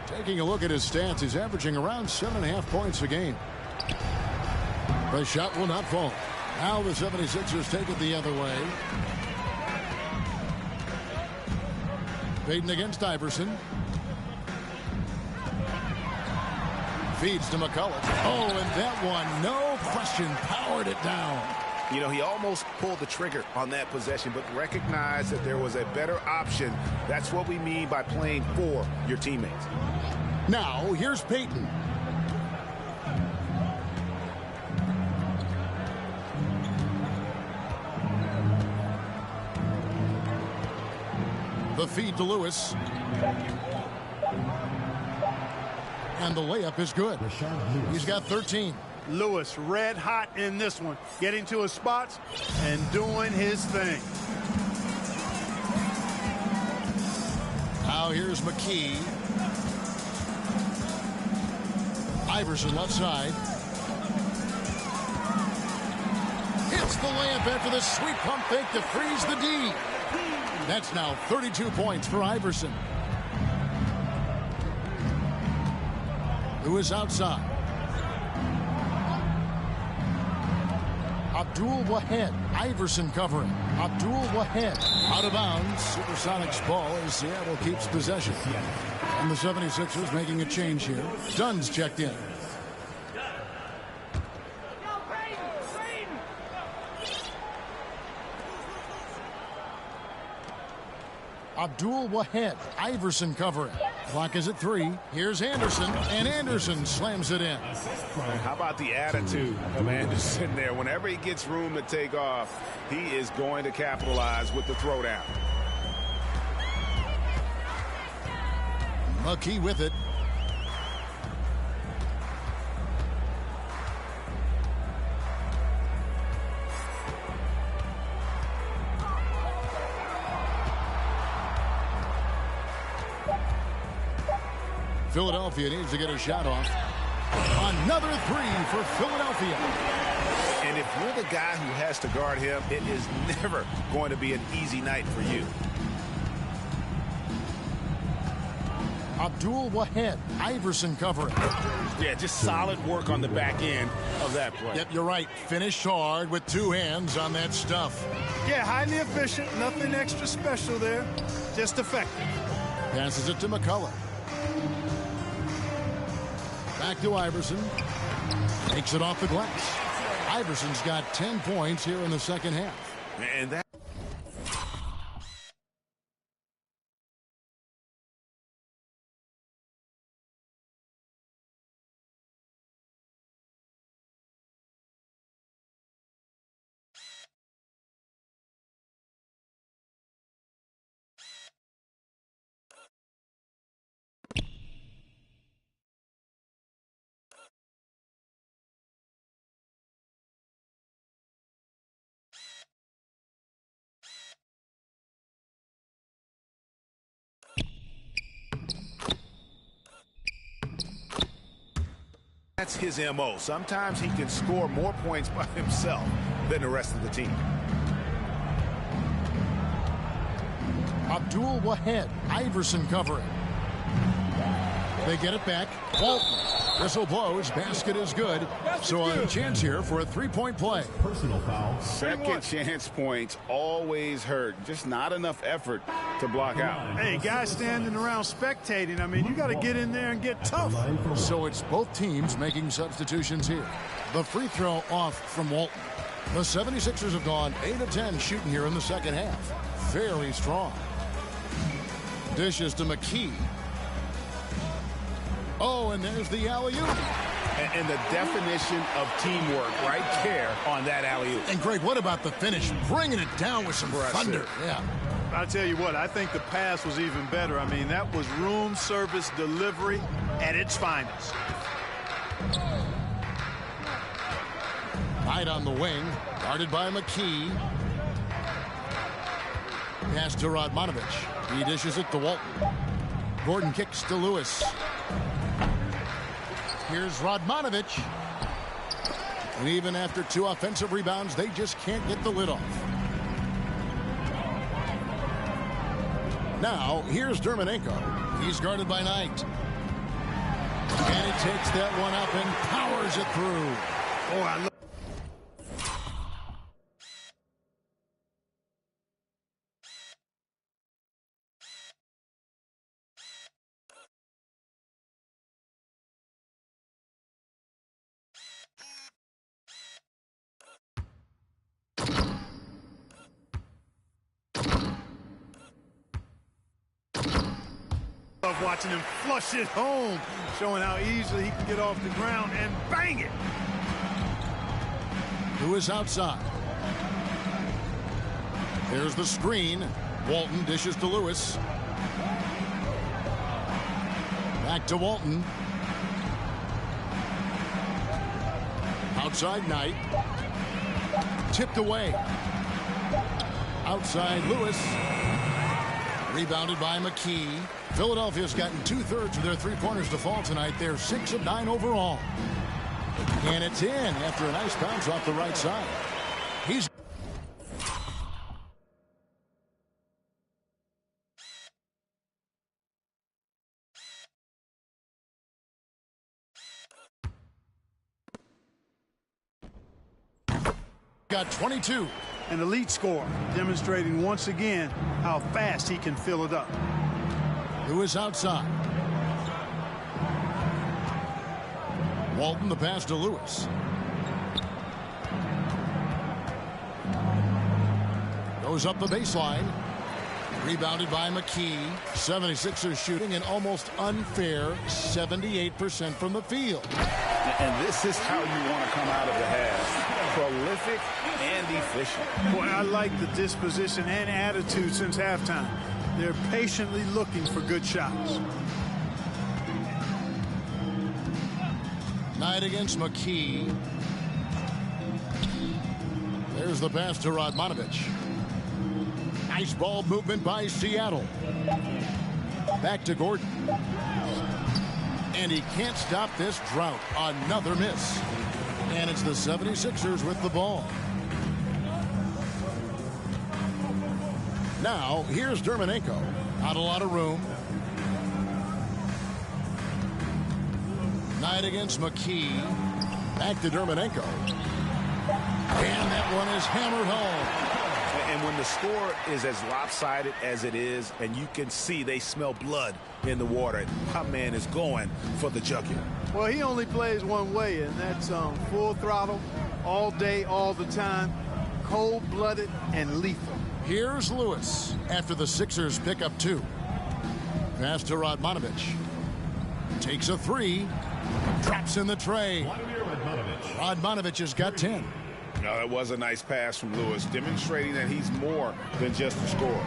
Taking a look at his stats, he's averaging around 7.5 points a game. The shot will not fall. Now the 76ers take it the other way. Payton against Iverson. Feeds to McCulloch. Oh, and that one, no question, powered it down. You know, he almost pulled the trigger on that possession, but recognized that there was a better option. That's what we mean by playing for your teammates. Now, here's Payton. The feed to Lewis. And the layup is good. He's got 13. Lewis red hot in this one, getting to his spots and doing his thing. Now here's McKee. Iverson left side. Hits the layup after the sweet pump fake to freeze the D. That's now 32 points for Iverson. Who is outside? Abdul Wahed. Iverson covering. Abdul Wahed out of bounds. Supersonics ball as Seattle keeps possession. And the 76ers making a change here. Dunn's checked in. Abdul Wahed. Iverson covering. Clock is at 3. Here's Anderson, and Anderson slams it in. How about the attitude of Anderson there? Whenever he gets room to take off, he is going to capitalize with the throwdown. McKee with it. Philadelphia needs to get a shot off. Another 3 for Philadelphia. And if you're the guy who has to guard him, it is never going to be an easy night for you. Abdul Wahed. Iverson covering. Yeah, just solid work on the back end of that play. Yep, you're right. Finished hard with 2 hands on that stuff. Yeah, highly efficient. Nothing extra special there. Just effective. Passes it to McCulloch. Back to Iverson. Takes it off the glass. Iverson's got 10 points here in the second half. And that That's his MO. Sometimes he can score more points by himself than the rest of the team. Abdul Wahed, Iverson covering. They get it back. Walton. Whistle blows. Basket is good. So a chance here for a three-point play. Personal foul. Second chance points always hurt. Just not enough effort to block out. Hey, guys standing around spectating. I mean, you got to get in there and get tough. So it's both teams making substitutions here. The free throw off from Walton. The 76ers have gone 8 of 10 shooting here in the second half. Fairly strong. Dishes to McKee. Oh, and there's the alley-oop. And the definition of teamwork right there on that alley-oop. And, Greg, what about the finish? Bringing it down with some thunder. Yeah. I'll tell you what, I think the pass was even better. I mean, that was room service delivery at its finest. Knight on the wing, guarded by McKee. Pass to Radmanovich. He dishes it to Walton. Gordon kicks to Lewis. Here's Radmanovich. And even after 2 offensive rebounds, they just can't get the lid off. Now, here's Dermanenko. He's guarded by Knight. And he takes that one up and powers it through. Oh, I love watching him flush it home, showing how easily he can get off the ground and bang it. Who is outside? There's the screen. Walton dishes to Lewis. Back to Walton. Outside Knight. Tipped away. Outside Lewis. Rebounded by McKee. Philadelphia's gotten 2/3 of their three-pointers to fall tonight. They're 6 of 9 overall. And it's in after a nice bounce off the right side. He's got 22. An elite scorer, demonstrating once again how fast he can fill it up. Who is outside? Walton, the pass to Lewis. Goes up the baseline. Rebounded by McKee. 76ers shooting an almost unfair 78% from the field. And this is how you want to come out of the half. Prolific and efficient. Boy, I like the disposition and attitude since halftime. They're patiently looking for good shots. Knight against McKee. There's the pass to Radmanovich. Nice ball movement by Seattle. Back to Gordon. And he can't stop this drought. Another miss. And it's the 76ers with the ball. Now, here's Dermanenko. Not a lot of room. Knight against McKee. Back to Dermanenko. And that one is hammered home. And when the score is as lopsided as it is, and you can see they smell blood in the water, my man is going for the jugular. Well, he only plays one way, and that's full throttle, all day, all the time, cold-blooded and lethal. Here's Lewis after the Sixers pick up 2. Pass to Radmanovich. Takes a 3. Traps in the tray. Radmanovich has got 10. No, that was a nice pass from Lewis, demonstrating that he's more than just a scorer.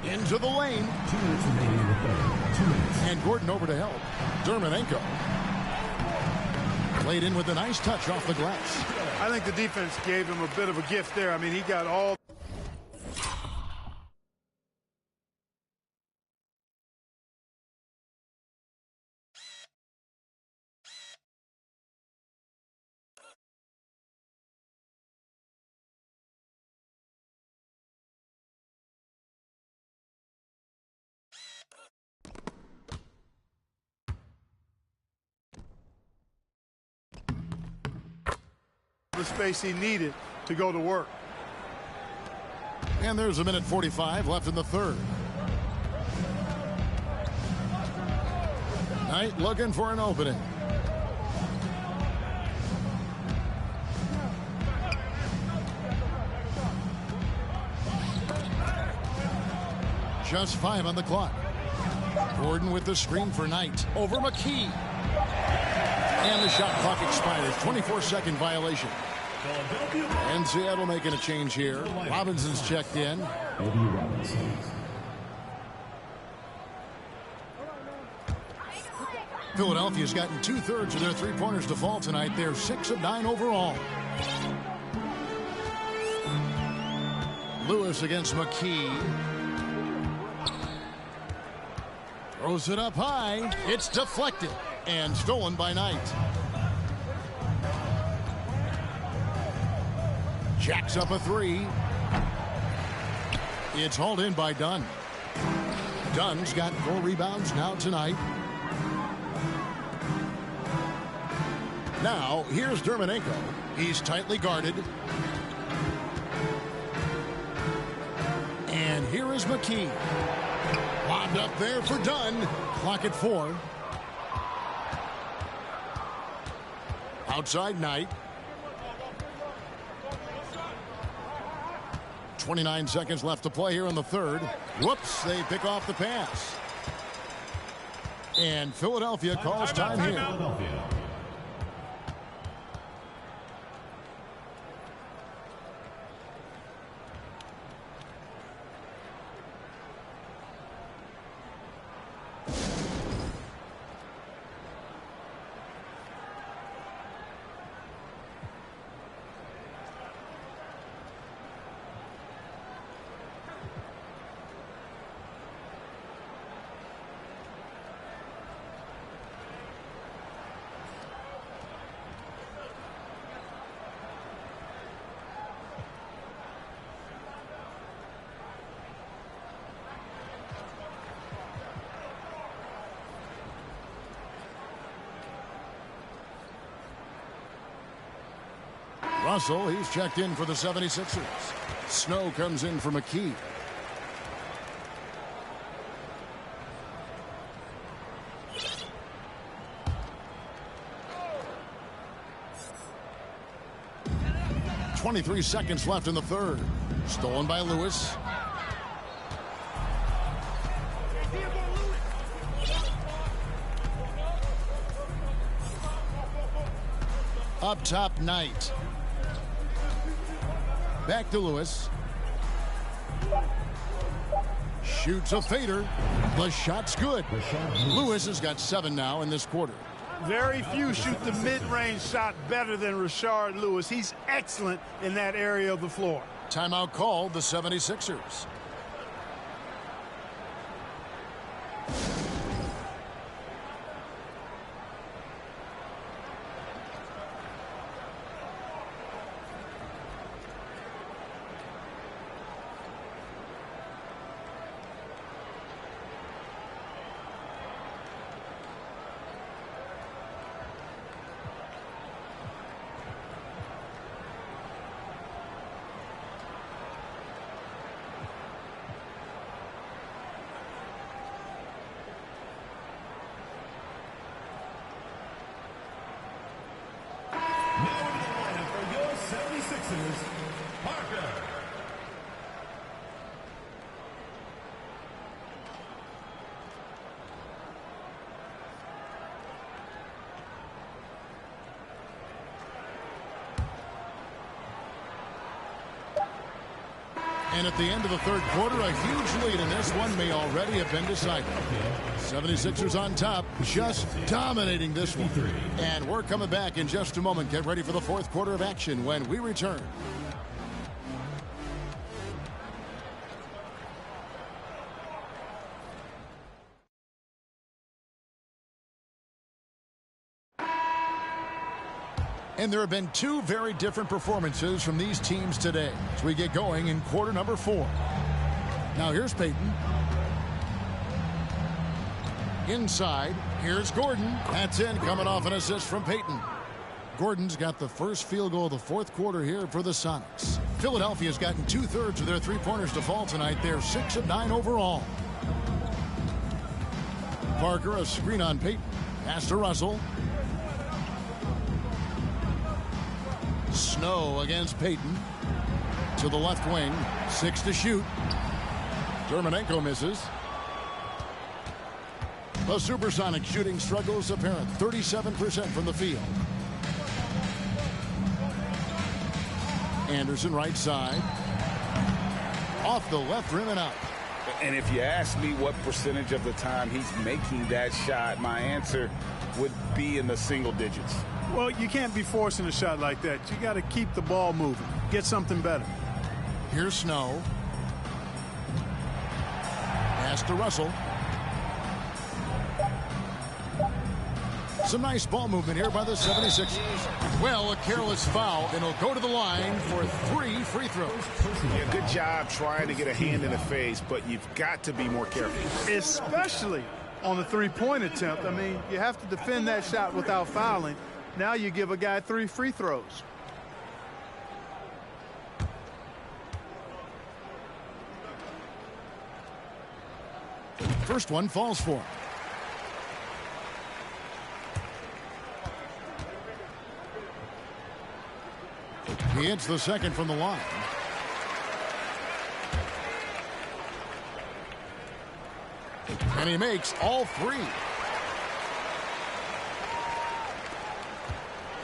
Into the lane. 2 minutes remaining in the third. 2 minutes. And Gordon over to help. Dermanenko. Played in with a nice touch off the glass. I think the defense gave him a bit of a gift there. I mean, he got all the space he needed to go to work. And there's a minute 45 left in the third. Knight looking for an opening. Just 5 on the clock. Gordon with the screen for Knight. Over McKee. And the shot clock expires. 24-second violation. And Seattle making a change here. Robinson's checked in. Philadelphia's gotten 2/3 of their three-pointers to fall tonight. They're 6 of 9 overall. Lewis against McKee. Throws it up high. It's deflected and stolen by Knight. Jacks up a three. It's hauled in by Dunn. Dunn's got 4 rebounds now tonight. Now, here's Dermonenko. He's tightly guarded. And here is McKee. Lobbed up there for Dunn. Clock at 4. Outside Knight. 29 seconds left to play here in the third. Whoops, they pick off the pass. And Philadelphia calls time here. Russell, he's checked in for the 76ers. Snow comes in for McKee. .23 seconds left in the third. Stolen by Lewis. Up top, Knight. Back to Lewis. Shoots a fader. The shot's good. Lewis has got 7 now in this quarter. Very few shoot the mid-range shot better than Rashard Lewis. He's excellent in that area of the floor. Timeout called the 76ers. And at the end of the third quarter, a huge lead in this one may already have been decided. 76ers on top, just dominating this one. And we're coming back in just a moment. Get ready for the fourth quarter of action when we return. And there have been 2 very different performances from these teams today as we get going in quarter number 4. Now here's Payton. Inside, here's Gordon. That's in, coming off an assist from Payton. Gordon's got the first field goal of the fourth quarter here for the Sonics. Philadelphia's gotten 2/3 of their three-pointers to fall tonight. They're 6 of 9 overall. Parker, a screen on Payton. Pass to Russell. Snow against Payton. To the left wing. 6 to shoot. Dermonenko misses. The Supersonic shooting struggles apparent. 37% from the field. Anderson right side. Off the left rim and out. And if you ask me what percentage of the time he's making that shot, my answer would be in the single digits. Well, you can't be forcing a shot like that. You got to keep the ball moving. Get something better. Here's Snow. Pass to Russell. Some nice ball movement here by the 76ers. Well, a careless foul, and he'll go to the line for 3 free throws. Yeah, good job trying to get a hand in the face, but you've got to be more careful. Especially on the three-point attempt. I mean, you have to defend that shot without fouling. Now you give a guy 3 free throws. First one falls for him. He hits the second from the line. And he makes all 3.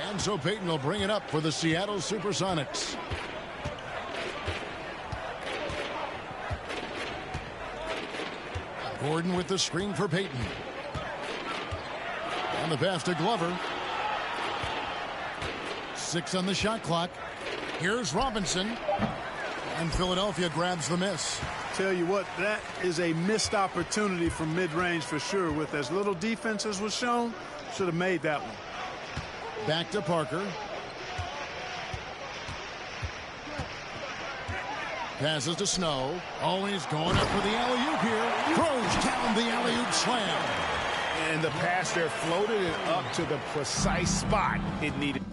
And so Payton will bring it up for the Seattle Supersonics. Gordon with the screen for Payton. And the pass to Glover. 6 on the shot clock. Here's Robinson. And Philadelphia grabs the miss. Tell you what, that is a missed opportunity from mid-range for sure. With as little defense as was shown, should have made that one. Back to Parker. Passes to Snow. Always going up for the alley-oop here. Throws down the alley-oop slam. And the pass there floated it up to the precise spot it needed.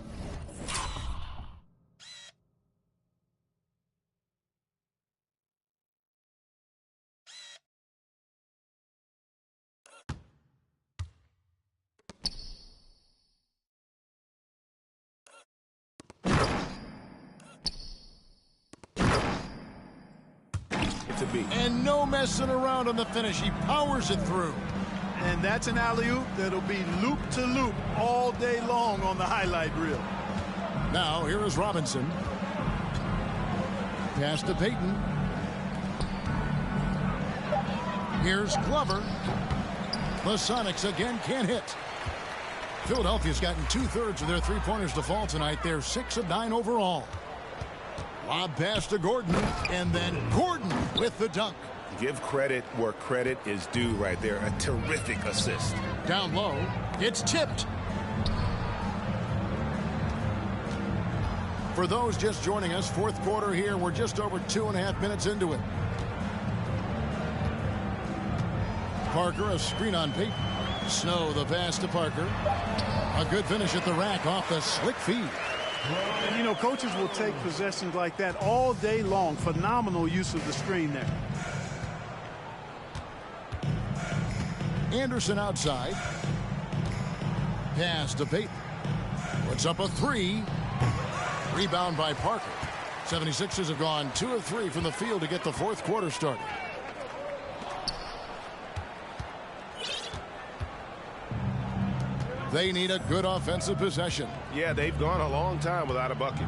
And no messing around on the finish. He powers it through. And that's an alley-oop that'll be loop-to-loop all day long on the highlight reel. Now, here is Robinson. Pass to Payton. Here's Glover. The Sonics again can't hit. Philadelphia's gotten 2/3 of their three-pointers to fall tonight. They're 6 of 9 overall. Lob pass to Gordon, and then Gordon with the dunk. Give credit where credit is due right there. A terrific assist. Down low, it's tipped. For those just joining us, fourth quarter here. We're just over 2.5 minutes into it. Parker, a screen on Payton. Snow, the pass to Parker. A good finish at the rack off the slick feed. And, you know, coaches will take possessions like that all day long. Phenomenal use of the screen there. Anderson outside. Pass to Payton. Puts up a 3. Rebound by Parker. 76ers have gone 2 of 3 from the field to get the fourth quarter started. They need a good offensive possession. Yeah, they've gone a long time without a bucket.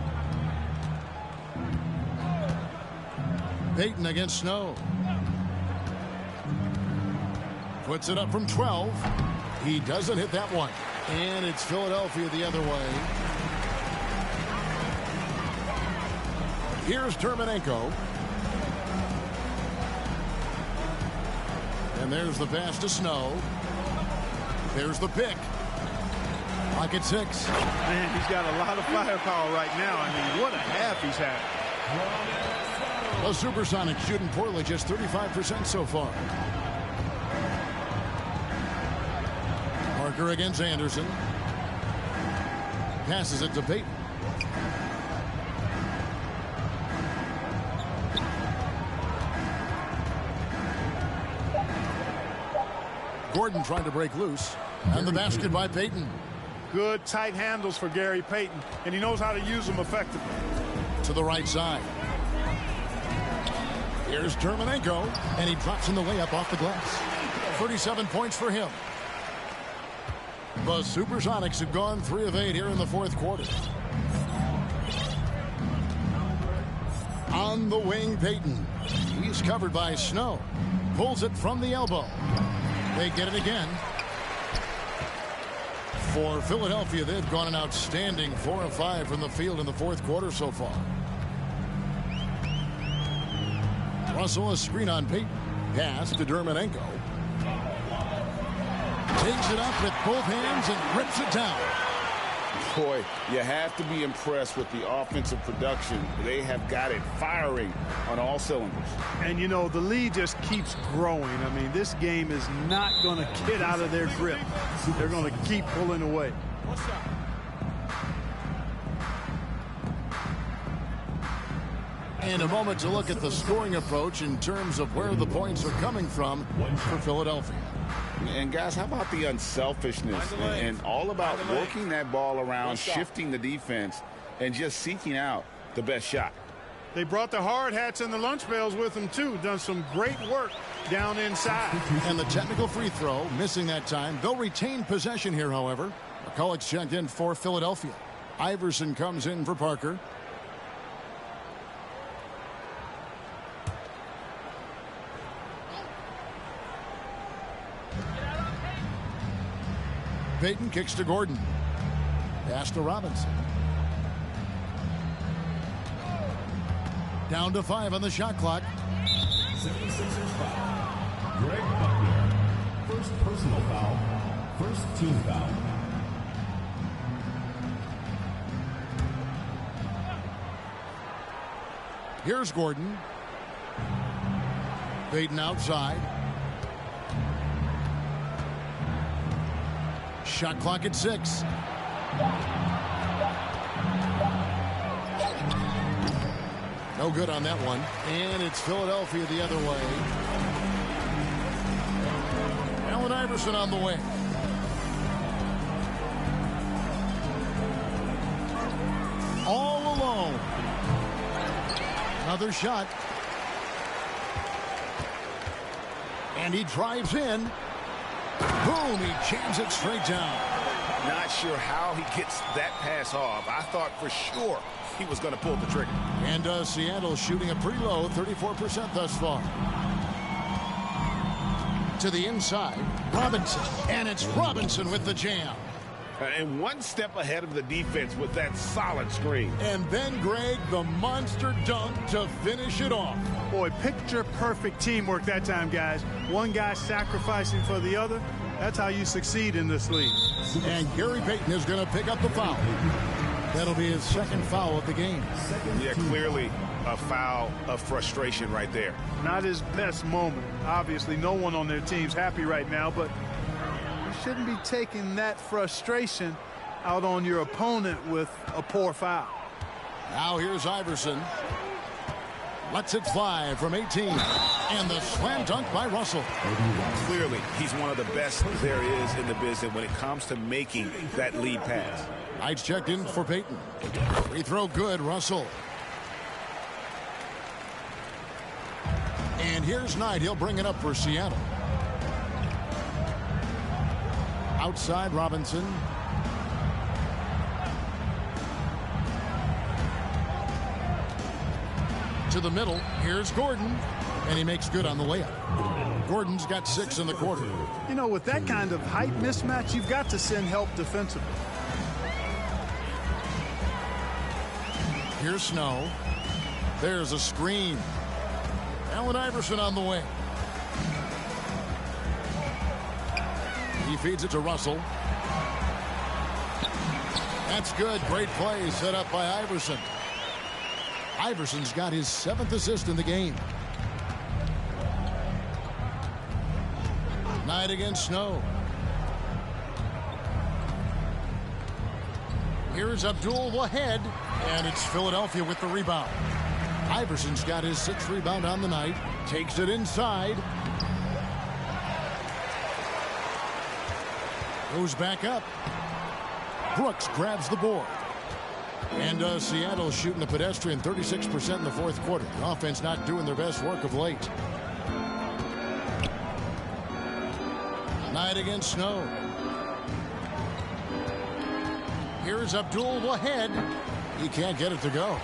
Payton against Snow. Puts it up from 12. He doesn't hit that one. And it's Philadelphia the other way. Here's Dermonenko. And there's the pass to Snow. There's the pick. Pocket 6. Man, he's got a lot of firepower right now. I mean, what a half he's had. The Supersonics shooting poorly, just 35% so far. Parker against Anderson. passes it to Peyton. Gordon trying to break loose. And the basket by Peyton. Good tight handles for Gary Payton, and he knows how to use them effectively. To the right side. Here's Dermanenko, and he drops in the layup off the glass. 37 points for him. The Supersonics have gone 3 of 8 here in the fourth quarter. On the wing, Peyton. He's covered by Snow. Pulls it from the elbow. They get it again. For Philadelphia, they've gone an outstanding 4 of 5 from the field in the fourth quarter so far. Russell, a screen on Peyton. Pass to Dermanenko. Takes it up with both hands and rips it down. Boy, you have to be impressed with the offensive production. They have got it firing on all cylinders. And, you know, the lead just keeps growing. I mean, this game is not going to get out of their grip. They're going to keep pulling away. And a moment to look at the scoring approach in terms of where the points are coming from for Philadelphia. And guys, how about the unselfishness and all about working that ball around, shifting the defense, and just seeking out the best shot. They brought the hard hats and the lunch pails with them, too. Done some great work down inside. And the technical free throw, missing that time. They'll retain possession here, however. McCulloch's checked in for Philadelphia. Iverson comes in for Parker. Peyton kicks to Gordon. Pass to Robinson. Down to 5 on the shot clock. 76ers foul. Greg Buckner. First personal foul. First team foul. Here's Gordon. Peyton outside. Shot clock at 6. No good on that one. And it's Philadelphia the other way. Allen Iverson on the way. All alone. Another shot. And he drives in. Boom, he jams it straight down. Not sure how he gets that pass off. I thought for sure he was going to pull the trigger. And Seattle shooting a pretty low, 34% thus far. To the inside, Robinson. And it's Robinson with the jam. And one step ahead of the defense with that solid screen. And then, Greg, the monster dunk to finish it off. Boy, picture-perfect teamwork that time, guys. One guy sacrificing for the other. That's how you succeed in this league. And Gary Payton is going to pick up the foul. That'll be his second foul of the game. Yeah, clearly a foul of frustration right there. Not his best moment. Obviously, no one on their team's happy right now, but you shouldn't be taking that frustration out on your opponent with a poor foul. Now here's Iverson. Lets it fly from 18. And the slam dunk by Russell. Clearly, he's one of the best there is in the business when it comes to making that lead pass. Knight's checked in for Payton. Free throw good, Russell. And here's Knight. He'll bring it up for Seattle. Outside, Robinson. To the middle. Here's Gordon. And he makes good on the layup. Gordon's got 6 in the quarter. You know, with that kind of height mismatch, you've got to send help defensively. Here's Snow. There's a screen. Allen Iverson on the way. He feeds it to Russell. That's good. Great play set up by Iverson. Iverson's got his 7th assist in the game. Knight against Snow. Here's Abdul Wahed, and it's Philadelphia with the rebound. Iverson's got his 6th rebound on the night. Takes it inside. Goes back up. Brooks grabs the board. And Seattle shooting the pedestrian 36% in the 4th quarter. The offense not doing their best work of late. Night against snow. Here's Abdul Wahed. He can't get it to go.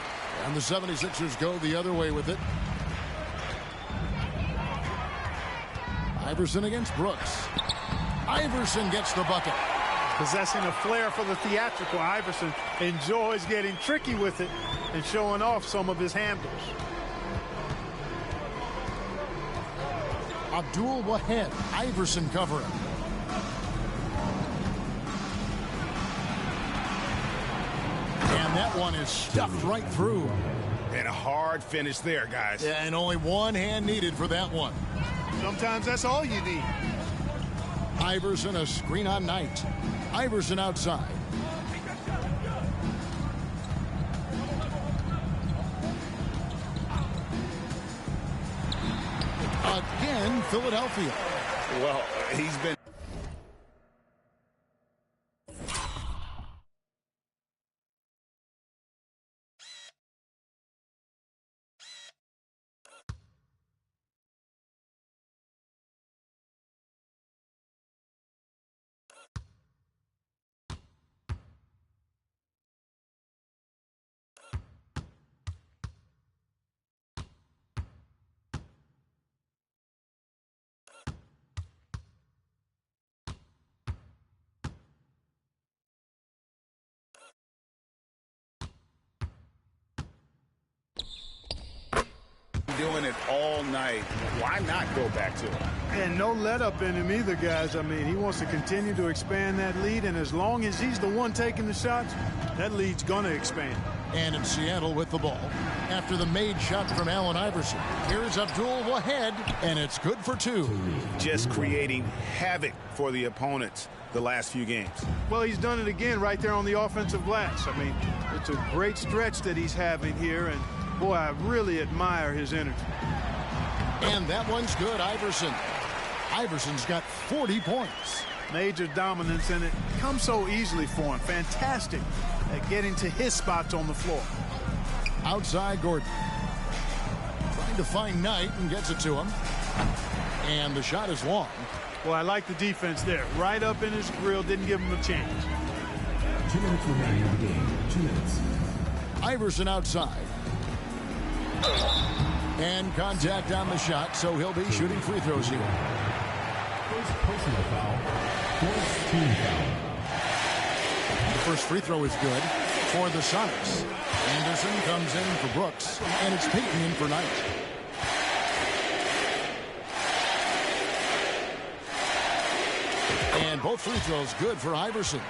And the 76ers go the other way with it. Iverson against Brooks. Iverson gets the bucket. Possessing a flair for the theatrical, Iverson enjoys getting tricky with it and showing off some of his handles. Abdul Wahed. Iverson covering. And that one is stuffed right through. And a hard finish there, guys. Yeah, and only one hand needed for that one. Sometimes that's all you need. Iverson, a screen on Knight. Iverson outside. Again, Philadelphia. Well, he's been... doing it all night. Why not go back to it? And no let up in him either, guys. I mean, he wants to continue to expand that lead, and as long as he's the one taking the shots, that lead's going to expand. And in Seattle with the ball after the made shot from Allen Iverson. Here's Abdul Wahed, and it's good for 2. Just creating havoc for the opponents the last few games. Well, he's done it again right there on the offensive glass. I mean, it's a great stretch that he's having here, and boy, I really admire his energy. And that one's good, Iverson. Iverson's got 40 points. Major dominance, and it comes so easily for him. Fantastic at getting to his spots on the floor. Outside Gordon. Trying to find Knight and gets it to him. And the shot is long. Well, I like the defense there. Right up in his grill, didn't give him a chance. 2 minutes remaining in the game. 2 minutes. Iverson outside. And contact on the shot, so he'll be shooting free throws here. First personal foul. First team foul. The first free throw is good for the Sonics. Anderson comes in for Brooks, and it's Payton in for Knight. And both free throws good for Iverson.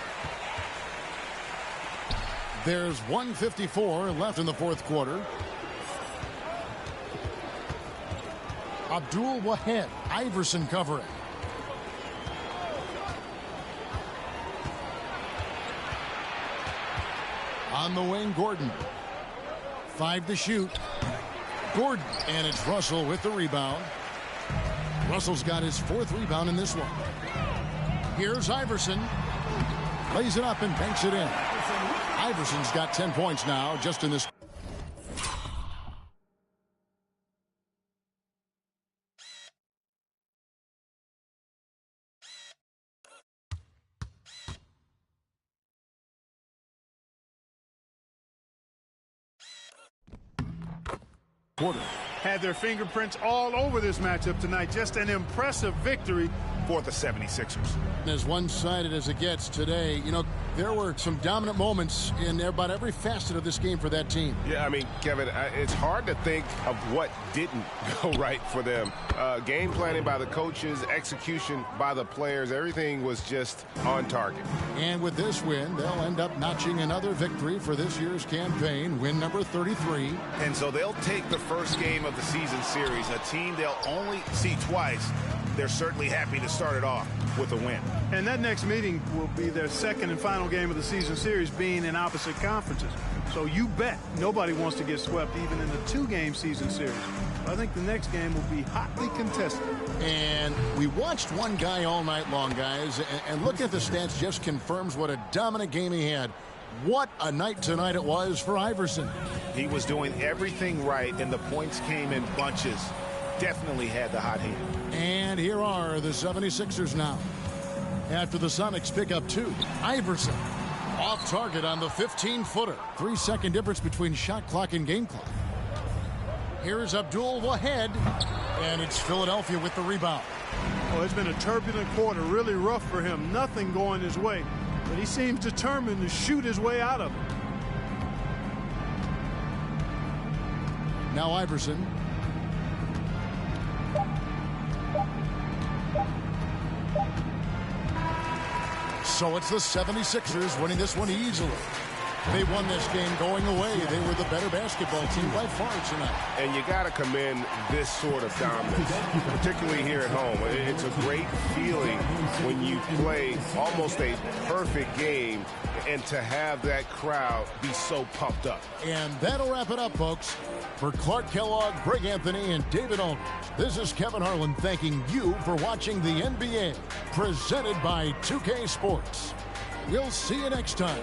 There's 1:54 left in the 4th quarter. Abdul Wahed. Iverson covering. On the wing, Gordon. 5 to shoot. Gordon, and it's Russell with the rebound. Russell's got his 4th rebound in this one. Here's Iverson. Lays it up and banks it in. Iverson's got 10 points now just in this. Quarter. Had their fingerprints all over this matchup tonight. Just an impressive victory For the 76ers. As one-sided as it gets today, you know, there were some dominant moments in about every facet of this game for that team. Yeah, I mean, Kevin, it's hard to think of what didn't go right for them. Game planning by the coaches, execution by the players, everything was just on target. And with this win, they'll end up notching another victory for this year's campaign, win number 33. And so they'll take the first game of the season series, a team they'll only see twice. they're certainly happy to start it off with a win. And that next meeting will be their second and final game of the season series, being in opposite conferences. So you bet nobody wants to get swept even in the 2-game season series. I think the next game will be hotly contested. And we watched one guy all night long, guys, and looking at the stats just confirms what a dominant game he had. What a night tonight it was for Iverson. He was doing everything right, and the points came in bunches. Definitely had the hot hand. And here are the 76ers now. After the Sonics pick up 2, Iverson off target on the 15-footer. 3-second difference between shot clock and game clock. Here's Abdul Wahed, and it's Philadelphia with the rebound. Oh, it's been a turbulent quarter, really rough for him. Nothing going his way, but he seems determined to shoot his way out of it. Now Iverson. So it's the 76ers winning this one easily. They won this game going away. They were the better basketball team by far tonight. And you got to commend this sort of dominance, particularly here at home. It's a great feeling when you play almost a perfect game and to have that crowd be so pumped up. And that'll wrap it up, folks. For Clark Kellogg, Greg Anthony, and David Aldridge, this is Kevin Harlan thanking you for watching the NBA, presented by 2K Sports. We'll see you next time.